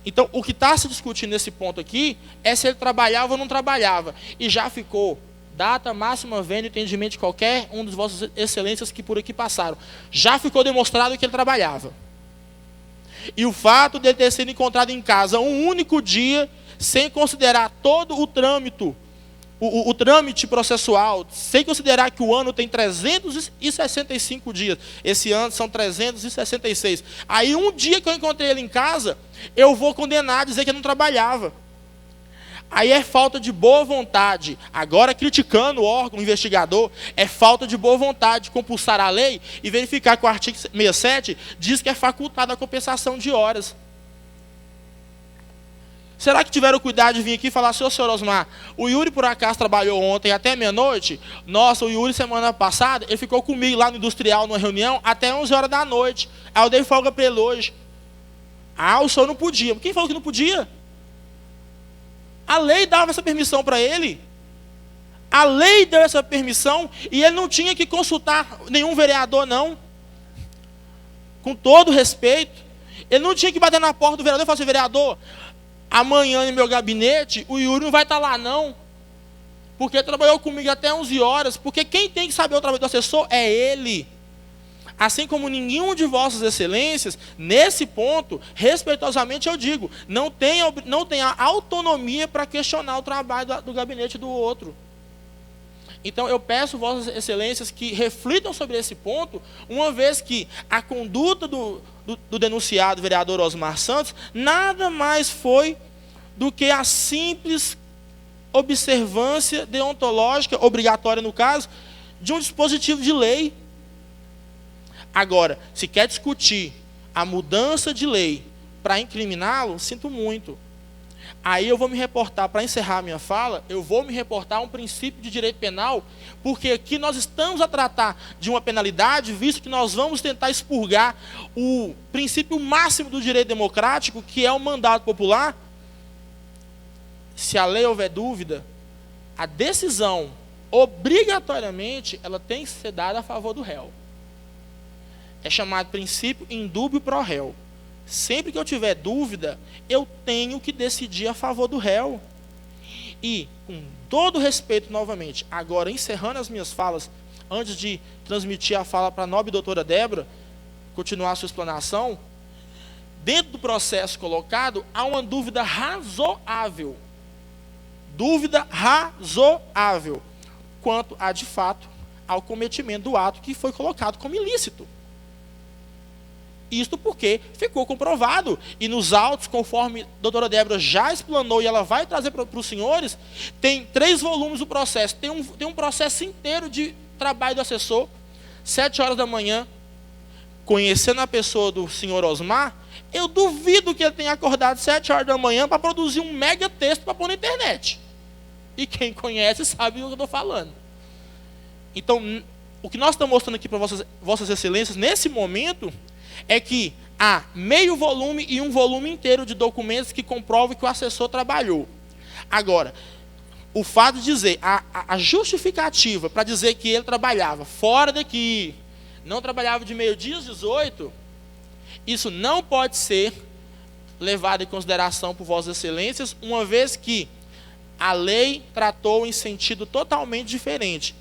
Então, o que está se discutindo nesse ponto aqui é se ele trabalhava ou não trabalhava. E já ficou data máxima vênia entendimento de qualquer um dos vossas excelências que por aqui passaram. Já ficou demonstrado que ele trabalhava. E o fato de ele ter sido encontrado em casa um único dia, sem considerar todo o trâmite, o trâmite processual, sem considerar que o ano tem 365 dias. Esse ano são 366. Aí um dia que eu encontrei ele em casa, eu vou condenar, dizer que ele não trabalhava. Aí é falta de boa vontade. Agora, criticando o órgão investigador, é falta de boa vontade de compulsar a lei e verificar que o artigo 67 diz que é facultada a compensação de horas. Será que tiveram cuidado de vir aqui e falar, senhor Osmar, o Yuri por acaso trabalhou ontem até meia-noite? Nossa, o Yuri semana passada, ele ficou comigo lá no Industrial, numa reunião, até 11 horas da noite. Aí eu dei folga para ele hoje. Ah, o senhor não podia. Quem falou que não podia? A lei dava essa permissão para ele. A lei deu essa permissão e ele não tinha que consultar nenhum vereador, não. Com todo respeito. Ele não tinha que bater na porta do vereador e falar assim, vereador, amanhã no meu gabinete, o Yuri não vai estar lá, não. Porque ele trabalhou comigo até 11 horas. Porque quem tem que saber o trabalho do assessor é ele. Assim como nenhum de vossas excelências, nesse ponto, respeitosamente eu digo, não tem a autonomia para questionar o trabalho do gabinete do outro. Então eu peço vossas excelências que reflitam sobre esse ponto, uma vez que a conduta do denunciado vereador Osmar Santos nada mais foi do que a simples observância deontológica, obrigatória no caso, de um dispositivo de lei. Agora, se quer discutir a mudança de lei para incriminá-lo, sinto muito. Aí eu vou me reportar, para encerrar a minha fala, eu vou me reportar a um princípio de direito penal, porque aqui nós estamos a tratar de uma penalidade, visto que nós vamos tentar expurgar o princípio máximo do direito democrático, que é o mandato popular. Se a lei houver dúvida, a decisão, obrigatoriamente, ela tem que ser dada a favor do réu. É chamado princípio indúbio pro réu. Sempre que eu tiver dúvida, eu tenho que decidir a favor do réu. E, com todo respeito novamente, agora encerrando as minhas falas, antes de transmitir a fala para a nobre doutora Débora, continuar a sua explanação, dentro do processo colocado, há uma dúvida razoável dúvida razoável quanto a, de fato, ao cometimento do ato que foi colocado como ilícito. Isto porque ficou comprovado, e nos autos, conforme a doutora Débora já explanou, e ela vai trazer para os senhores, tem 3 volumes do processo, tem um processo inteiro de trabalho do assessor, 7 horas da manhã, conhecendo a pessoa do senhor Osmar, eu duvido que ele tenha acordado 7 horas da manhã para produzir um mega texto para pôr na internet. E quem conhece sabe o que eu estou falando. Então, o que nós estamos mostrando aqui para vossas excelências, nesse momento, é que há meio volume e um volume inteiro de documentos que comprovam que o assessor trabalhou. Agora, o fato de dizer, a justificativa para dizer que ele trabalhava fora daqui, não trabalhava de meio-dia às 18, isso não pode ser levado em consideração por vossas excelências, uma vez que a lei tratou em sentido totalmente diferente.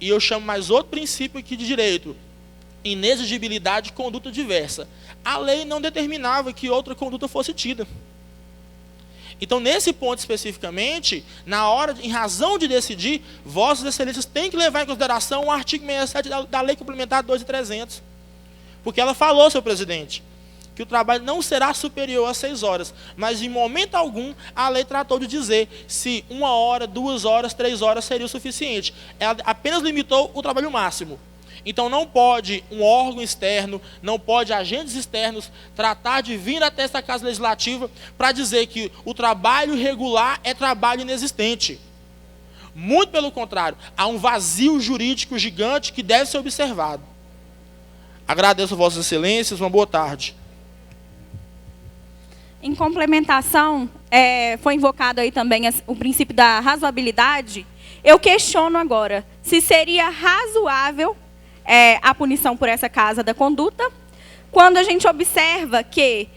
E eu chamo mais outro princípio aqui de direito: inexigibilidade de conduta diversa. A lei não determinava que outra conduta fosse tida. Então, nesse ponto especificamente, na hora, em razão de decidir, vossas excelências têm que levar em consideração o artigo 67 da Lei Complementar 2.300. Porque ela falou, senhor presidente, que o trabalho não será superior a 6 horas. Mas, em momento algum, a lei tratou de dizer se 1 hora, 2 horas, 3 horas seria o suficiente. Ela apenas limitou o trabalho máximo. Então, não pode um órgão externo, não pode agentes externos tratar de vir até essa Casa Legislativa para dizer que o trabalho irregular é trabalho inexistente. Muito pelo contrário, há um vazio jurídico gigante que deve ser observado. Agradeço a vossas excelências, uma boa tarde. Em complementação, foi invocado aí também o princípio da razoabilidade. Eu questiono agora se seria razoável a punição por essa casa da conduta, quando a gente observa que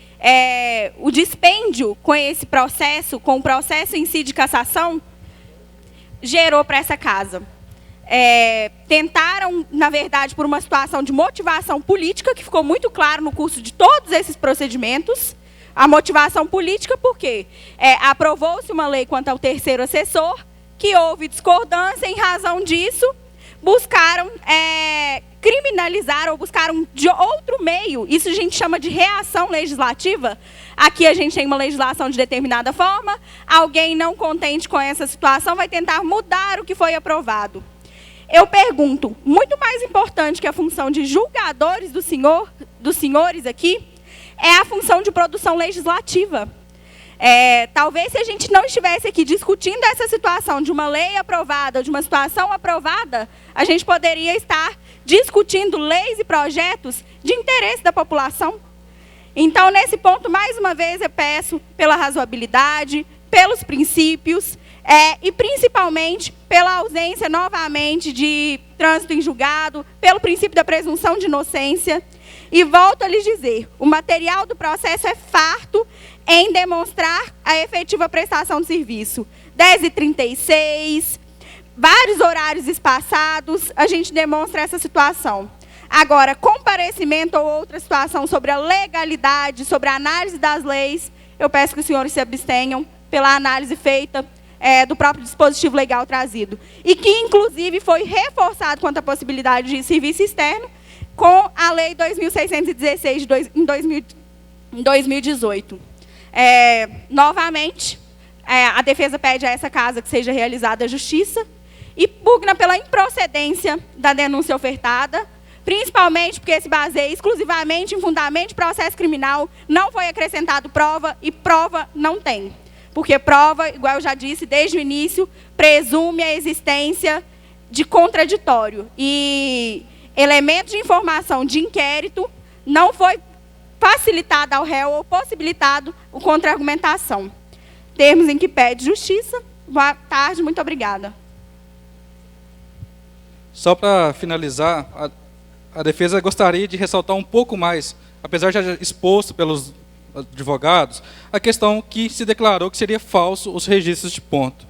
o dispêndio com esse processo, com o processo em si de cassação, gerou para essa casa. Tentaram, na verdade, por uma situação de motivação política, que ficou muito claro no curso de todos esses procedimentos, a motivação política, porque aprovou-se uma lei quanto ao terceiro assessor, que houve discordância, em razão disso, buscaram criminalizar ou buscaram de outro meio. Isso a gente chama de reação legislativa. Aqui a gente tem uma legislação de determinada forma, alguém não contente com essa situação vai tentar mudar o que foi aprovado. Eu pergunto, muito mais importante que a função de julgadores dos senhores aqui, é a função de produção legislativa. Talvez se a gente não estivesse aqui discutindo essa situação de uma lei aprovada, de uma situação aprovada, a gente poderia estar discutindo leis e projetos de interesse da população. Então, nesse ponto, mais uma vez, eu peço pela razoabilidade, pelos princípios, e principalmente pela ausência, novamente, de trânsito em julgado, pelo princípio da presunção de inocência. E volto a lhes dizer, o material do processo é farto em demonstrar a efetiva prestação de serviço. 10h36, vários horários espaçados, a gente demonstra essa situação. Agora, comparecimento ou outra situação sobre a legalidade, sobre a análise das leis, eu peço que os senhores se abstenham pela análise feita do próprio dispositivo legal trazido. E que, inclusive, foi reforçado quanto à possibilidade de serviço externo com a Lei 2.616 em 2018. Novamente, a defesa pede a essa casa que seja realizada a justiça e pugna pela improcedência da denúncia ofertada, principalmente porque se baseia exclusivamente em fundamento de processo criminal, não foi acrescentado prova e prova não tem. Porque prova, igual eu já disse desde o início, presume a existência de contraditório. E elemento de informação de inquérito não foi facilitado ao réu ou possibilitado o contra-argumentação. Termos em que pede justiça. Boa tarde, muito obrigada. Só para finalizar, a defesa gostaria de ressaltar um pouco mais, apesar de já exposto pelos advogados, a questão que se declarou que seria falso os registros de ponto.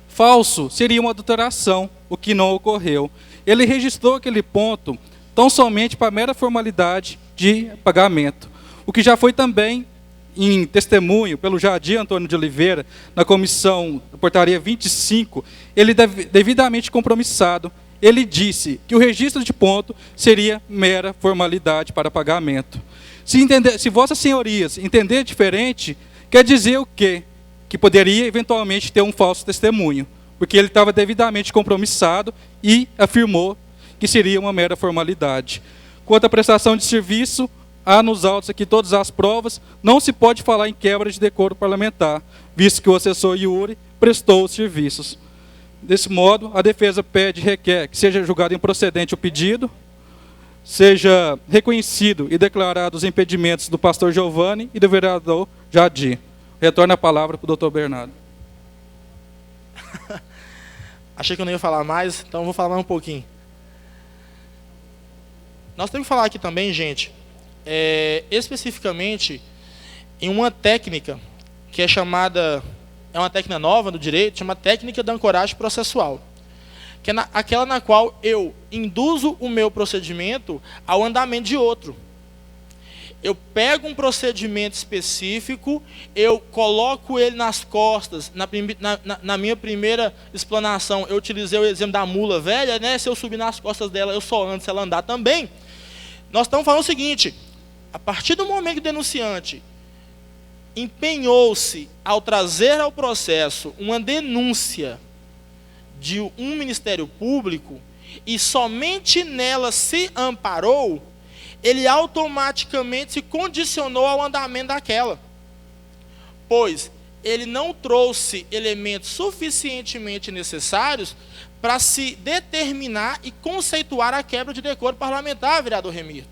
Falso seria uma adulteração, o que não ocorreu. Ele registrou aquele ponto tão somente para mera formalidade de pagamento, o que já foi também em testemunho pelo Jadir Antônio de Oliveira, na comissão portaria 25, ele devidamente compromissado, ele disse que o registro de ponto seria mera formalidade para pagamento. Se vossas senhorias entender diferente, quer dizer o quê? Que poderia eventualmente ter um falso testemunho, porque ele estava devidamente compromissado e afirmou que seria uma mera formalidade. Quanto à prestação de serviço, há nos autos aqui todas as provas, não se pode falar em quebra de decoro parlamentar, visto que o assessor Yuri prestou os serviços. Desse modo, a defesa pede e requer que seja julgado improcedente o pedido, seja reconhecido e declarado os impedimentos do pastor Giovanni e do vereador Jadir. Retorno a palavra para o doutor Bernardo. Achei que eu não ia falar mais, então vou falar mais um pouquinho. Nós temos que falar aqui também, gente, especificamente em uma técnica que é chamada, é uma técnica nova no direito, chama técnica da ancoragem processual, que é aquela na qual eu induzo o meu procedimento ao andamento de outro. Eu pego um procedimento específico, eu coloco ele nas costas. Na minha primeira explanação, eu utilizei o exemplo da mula velha, né? Se eu subir nas costas dela, eu só ando se ela andar também. Nós estamos falando o seguinte: a partir do momento que o denunciante empenhou-se ao trazer ao processo uma denúncia de um Ministério Público e somente nela se amparou, ele automaticamente se condicionou ao andamento daquela. Pois ele não trouxe elementos suficientemente necessários para se determinar e conceituar a quebra de decoro parlamentar, vereador Remir.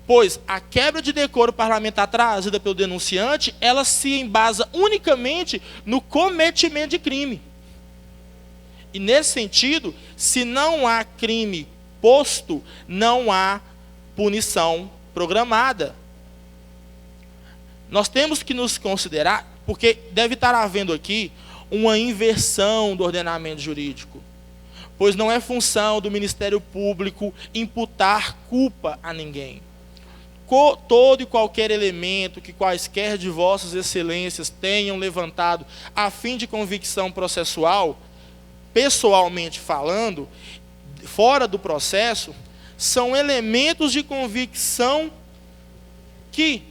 Pois a quebra de decoro parlamentar trazida pelo denunciante, ela se embasa unicamente no cometimento de crime. E nesse sentido, se não há crime posto, não há punição programada. Nós temos que nos considerar, porque deve estar havendo aqui uma inversão do ordenamento jurídico, pois não é função do Ministério Público imputar culpa a ninguém. Todo e qualquer elemento que quaisquer de vossas excelências tenham levantado a fim de convicção processual, pessoalmente falando, fora do processo, são elementos de convicção que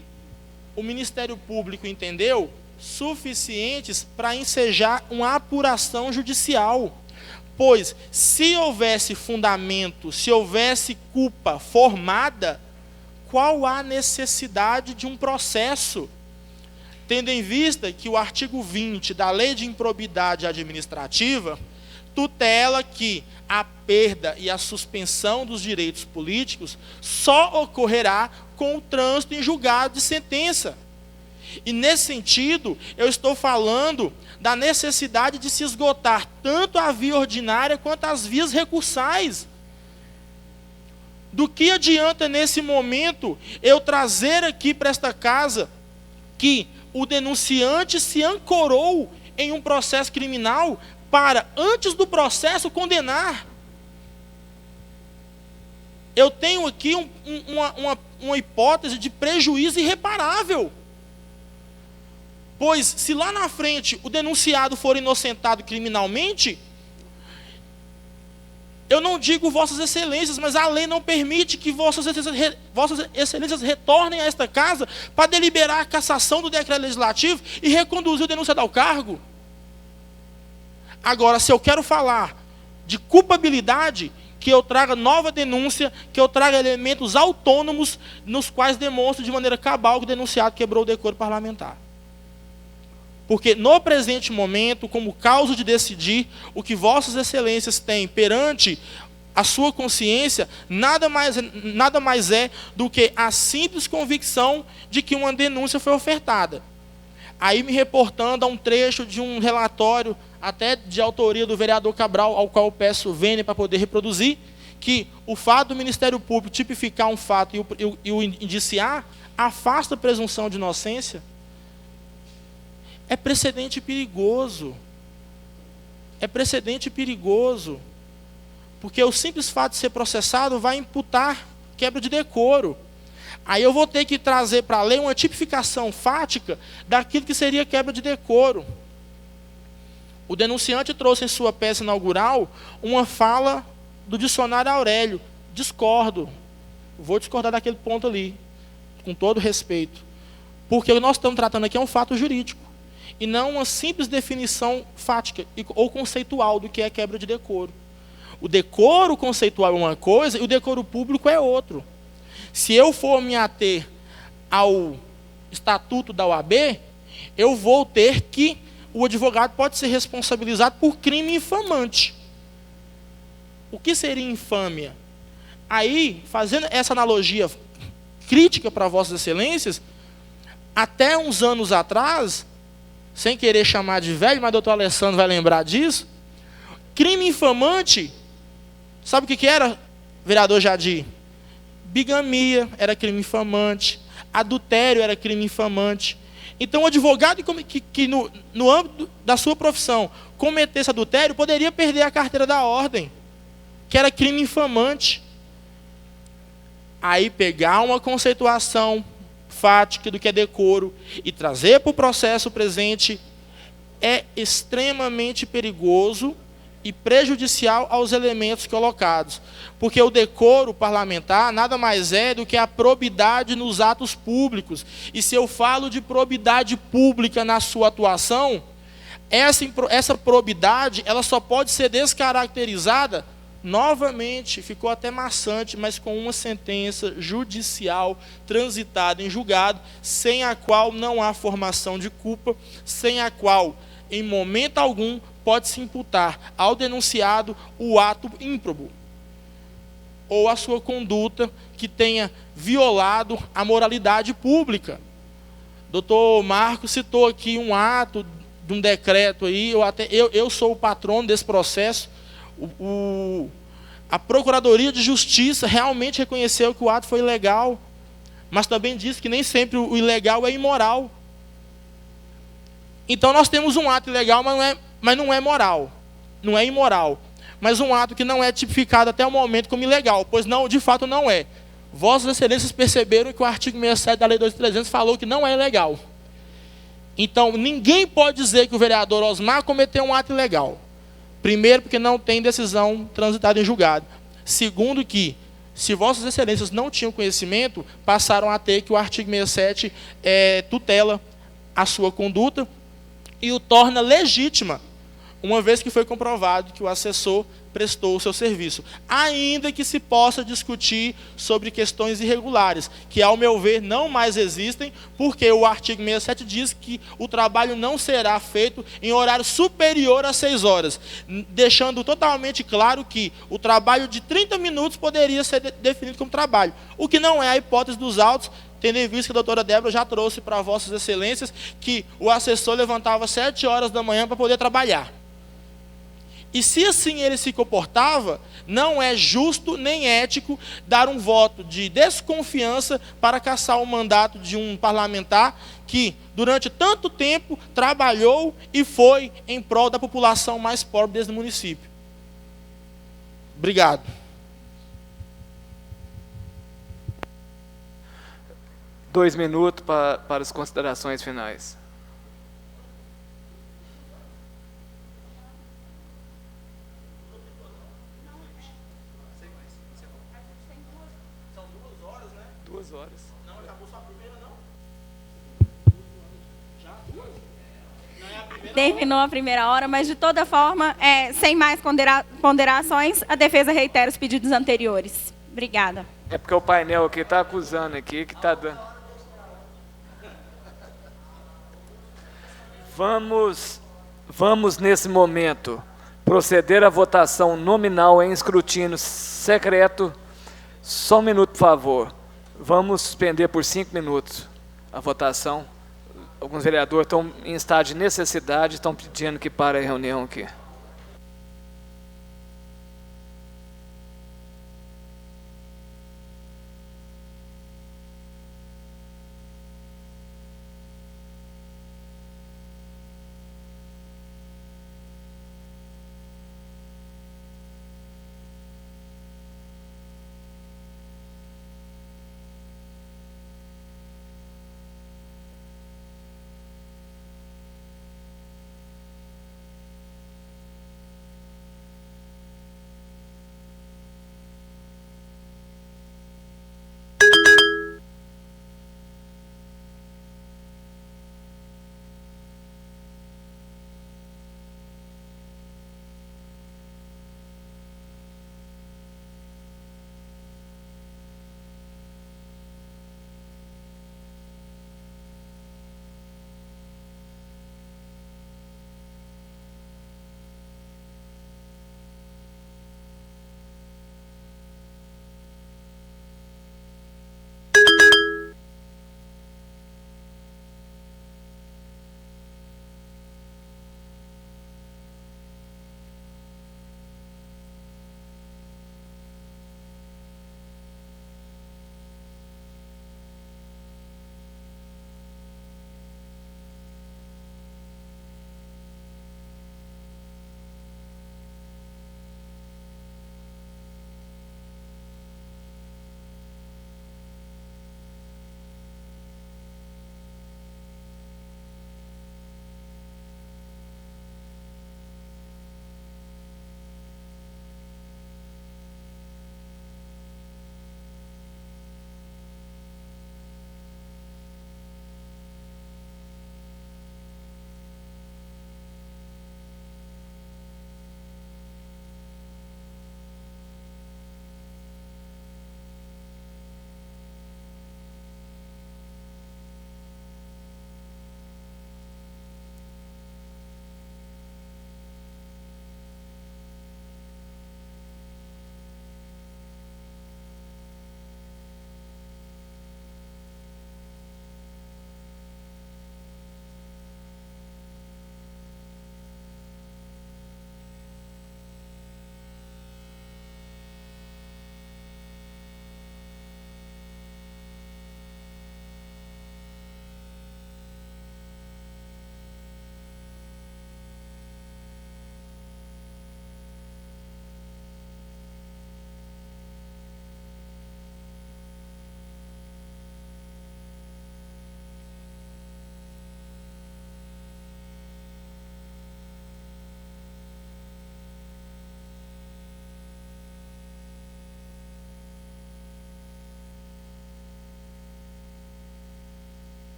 o Ministério Público entendeu suficientes para ensejar uma apuração judicial. Pois, se houvesse fundamento, se houvesse culpa formada, qual a necessidade de um processo? Tendo em vista que o artigo 20 da Lei de Improbidade Administrativa tutela que a perda e a suspensão dos direitos políticos só ocorrerá com o trânsito em julgado de sentença. E nesse sentido, eu estou falando da necessidade de se esgotar tanto a via ordinária quanto as vias recursais. Do que adianta nesse momento eu trazer aqui para esta casa que o denunciante se ancorou em um processo criminal para, antes do processo, condenar? Eu tenho aqui uma hipótese de prejuízo irreparável. Pois, se lá na frente o denunciado for inocentado criminalmente, eu não digo vossas excelências, mas a lei não permite que vossas excelências retornem a esta casa para deliberar a cassação do decreto legislativo e reconduzir o denunciado ao cargo. Agora, se eu quero falar de culpabilidade, que eu traga nova denúncia, que eu traga elementos autônomos nos quais demonstro de maneira cabal que o denunciado quebrou o decoro parlamentar. Porque no presente momento, como causa de decidir, o que vossas excelências têm perante a sua consciência, nada mais é do que a simples convicção de que uma denúncia foi ofertada. Aí me reportando a um trecho de um relatório, até de autoria do vereador Cabral, ao qual eu peço vênia para poder reproduzir, que o fato do Ministério Público tipificar um fato e o indiciar, afasta a presunção de inocência. É precedente perigoso. É precedente perigoso. Porque o simples fato de ser processado vai imputar quebra de decoro. Aí eu vou ter que trazer para a lei uma tipificação fática daquilo que seria quebra de decoro. O denunciante trouxe em sua peça inaugural uma fala do dicionário Aurélio. Discordo. Vou discordar daquele ponto ali, com todo respeito. Porque o que nós estamos tratando aqui é um fato jurídico, e não uma simples definição fática ou conceitual do que é quebra de decoro. O decoro conceitual é uma coisa e o decoro público é outro. Se eu for me ater ao estatuto da OAB, eu vou ter que o advogado pode ser responsabilizado por crime infamante. O que seria infâmia? Aí, fazendo essa analogia crítica para Vossas Excelências, até uns anos atrás, sem querer chamar de velho, mas o doutor Alessandro vai lembrar disso, crime infamante, sabe o que era, vereador Jadir? Bigamia era crime infamante, adultério era crime infamante. Então, o advogado que no âmbito da sua profissão cometesse adultério, poderia perder a carteira da ordem, que era crime infamante. Aí, pegar uma conceituação fática do que é decoro e trazer para o processo presente é extremamente perigoso e prejudicial aos elementos colocados. Porque o decoro parlamentar nada mais é do que a probidade nos atos públicos. E se eu falo de probidade pública na sua atuação, essa probidade ela só pode ser descaracterizada novamente, ficou até maçante, mas com uma sentença judicial transitada em julgado, sem a qual não há formação de culpa, sem a qual, em momento algum, pode-se imputar ao denunciado o ato ímprobo, ou a sua conduta que tenha violado a moralidade pública. Doutor Marcos citou aqui um ato de um decreto aí, eu sou o patrono desse processo. A Procuradoria de Justiça realmente reconheceu que o ato foi ilegal, mas também disse que nem sempre o ilegal é imoral. Então nós temos um ato ilegal, mas não é moral, não é imoral, mas um ato que não é tipificado até o momento como ilegal, pois não, de fato não é. Vossas Excelências perceberam que o artigo 67 da Lei 2.300 falou que não é ilegal. Então ninguém pode dizer que o vereador Osmar cometeu um ato ilegal. Primeiro, porque não tem decisão transitada em julgado. Segundo, que, se Vossas Excelências não tinham conhecimento, passaram a ter que o artigo 67 tutela a sua conduta e o torna legítima, uma vez que foi comprovado que o assessor prestou o seu serviço. Ainda que se possa discutir sobre questões irregulares, que, ao meu ver, não mais existem, porque o artigo 67 diz que o trabalho não será feito em horário superior a 6 horas, deixando totalmente claro que o trabalho de 30 minutos poderia ser definido como trabalho, o que não é a hipótese dos autos, tendo em vista que a doutora Débora já trouxe para Vossas Excelências que o assessor levantava às 7 horas da manhã para poder trabalhar. E se assim ele se comportava, não é justo nem ético dar um voto de desconfiança para cassar o mandato de um parlamentar que, durante tanto tempo, trabalhou e foi em prol da população mais pobre desse município. Obrigado. Dois minutos para as considerações finais. Terminou a primeira hora, mas de toda forma, sem mais ponderações, a defesa reitera os pedidos anteriores. Obrigada. É porque o painel aqui está acusando aqui que está dando. Vamos nesse momento proceder à votação nominal em escrutínio secreto. Só um minuto, por favor. Vamos suspender por 5 minutos a votação. Alguns vereadores estão em estado de necessidade, estão pedindo que pare a reunião aqui.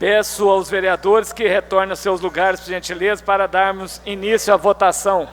Peço aos vereadores que retornem aos seus lugares, por gentileza, para darmos início à votação.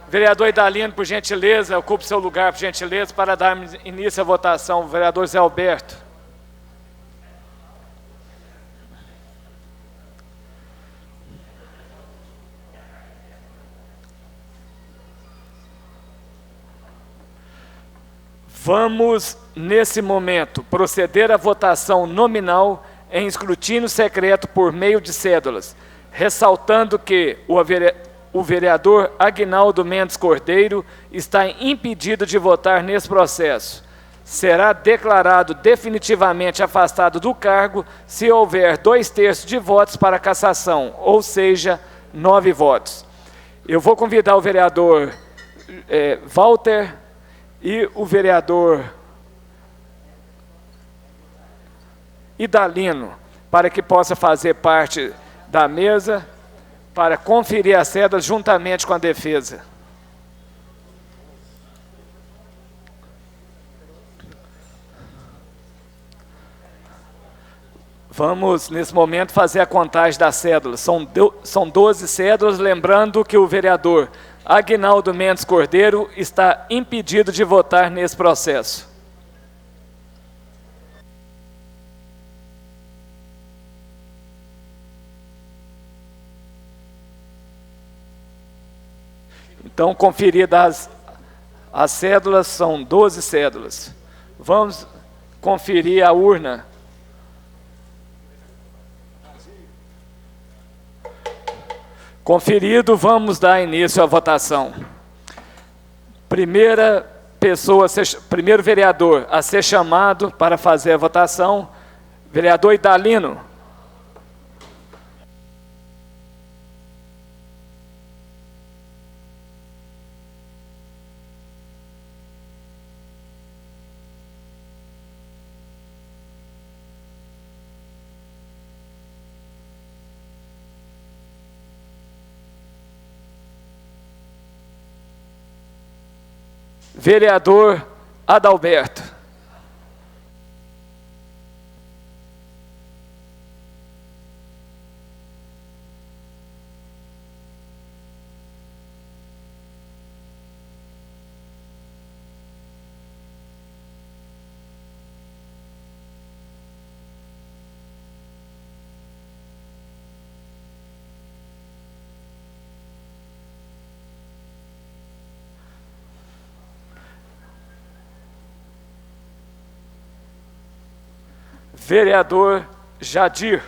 Vereador Idalino, por gentileza, ocupe seu lugar, por gentileza, para darmos início à votação. Vereador Zé Alberto. Vamos, nesse momento, proceder à votação nominal em escrutínio secreto por meio de cédulas, ressaltando que o vereador Aguinaldo Mendes Cordeiro está impedido de votar nesse processo. Será declarado definitivamente afastado do cargo se houver 2/3 de votos para cassação, ou seja, 9 votos. Eu vou convidar o vereador Walter e o vereador Idalino para que possa fazer parte da mesa para conferir as cédulas juntamente com a defesa. Vamos, nesse momento, fazer a contagem das cédulas. São 12 cédulas, lembrando que o vereador Aguinaldo Mendes Cordeiro está impedido de votar nesse processo. Então, conferidas as cédulas, são 12 cédulas. Vamos conferir a urna. Conferido, vamos dar início à votação. Primeiro vereador a ser chamado para fazer a votação, vereador Idalino. Vereador Adalberto. Vereador Jadir.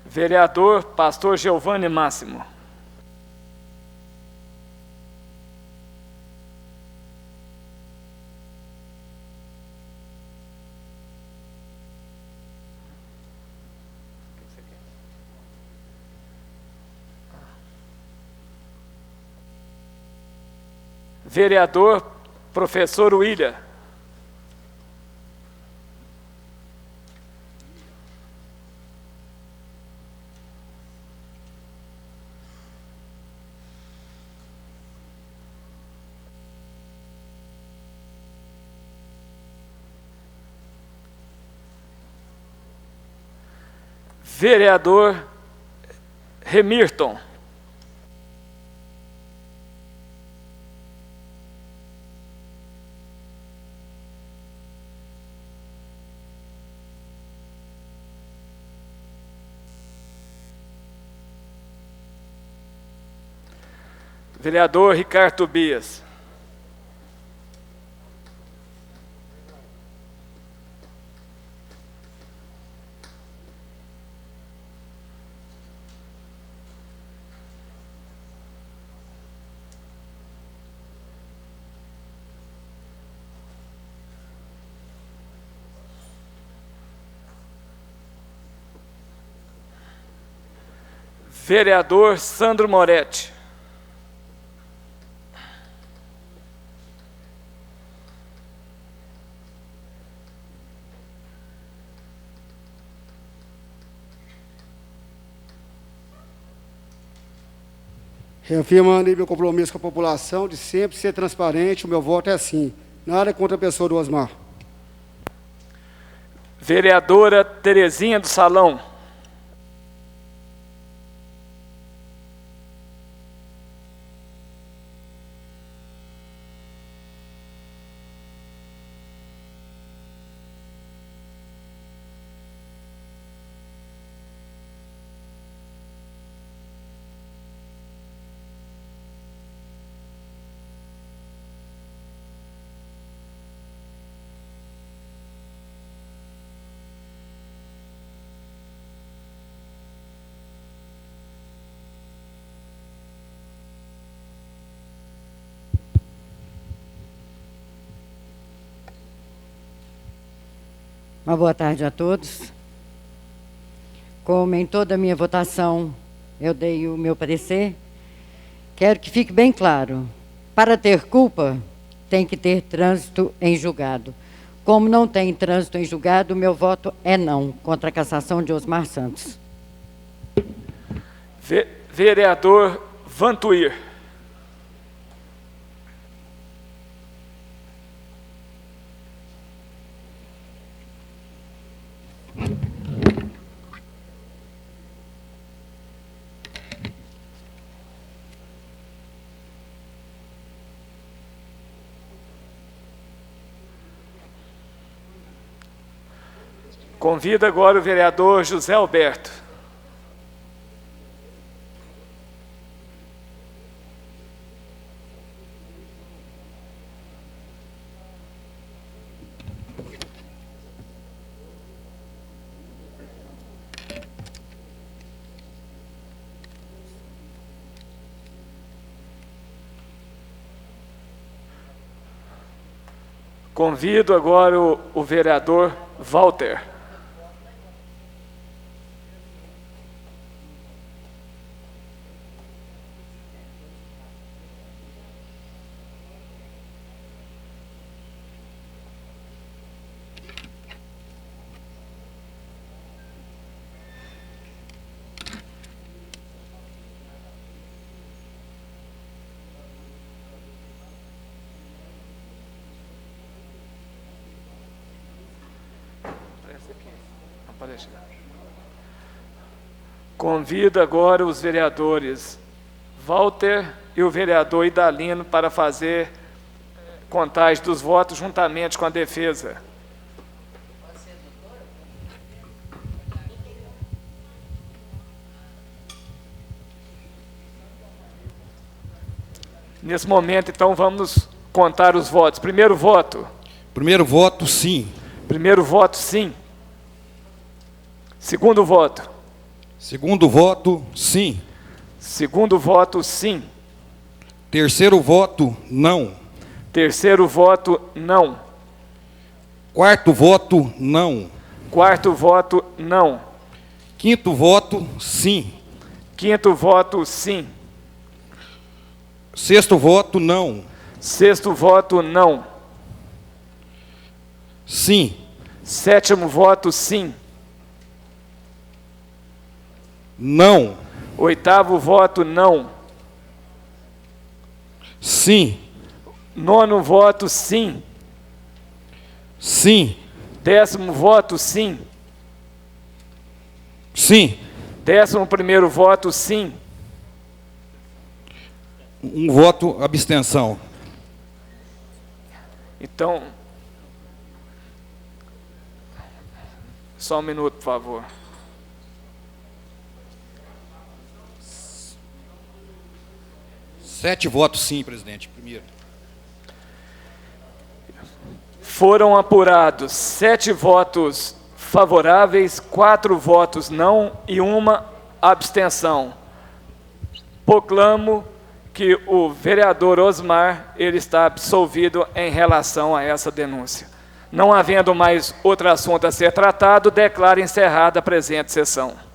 Vereador Pastor Giovanni Máximo. Vereador Professor William. Vereador Remirton. Vereador Ricardo Tobias. Vereador Sandro Moretti. Reafirmando aí meu compromisso com a população de sempre ser transparente, o meu voto é sim. Nada contra a pessoa do Osmar. Vereadora Terezinha do Salão. Uma boa tarde a todos. Como em toda a minha votação eu dei o meu parecer, quero que fique bem claro, para ter culpa tem que ter trânsito em julgado. Como não tem trânsito em julgado, o meu voto é não, contra a cassação de Osmar Santos. Vereador Vantuir. Convido agora o vereador José Alberto. Convido agora o vereador Walter. Convido agora os vereadores Walter e o vereador Idalino para fazer contagem dos votos juntamente com a defesa. Nesse momento, então, vamos contar os votos. Primeiro voto. Primeiro voto, sim. Primeiro voto, sim. Segundo voto. Segundo voto, sim. Segundo voto, sim. Terceiro voto, não. Terceiro voto, não. Quarto voto, não. Quarto voto, não. Quinto voto, sim. Quinto voto, sim. Sexto voto, não. Sexto voto, não. Sim. Sétimo voto, sim. Não. Oitavo voto, não. Sim. Nono voto, sim. Sim. Décimo voto, sim. Sim. 11º voto, sim. Um voto, abstenção. Então, só um minuto, por favor. Sete votos, sim, presidente. Primeiro. Foram apurados 7 votos favoráveis, 4 votos não e 1 abstenção. Proclamo que o vereador Osmar ele está absolvido em relação a essa denúncia. Não havendo mais outro assunto a ser tratado, declaro encerrada a presente sessão.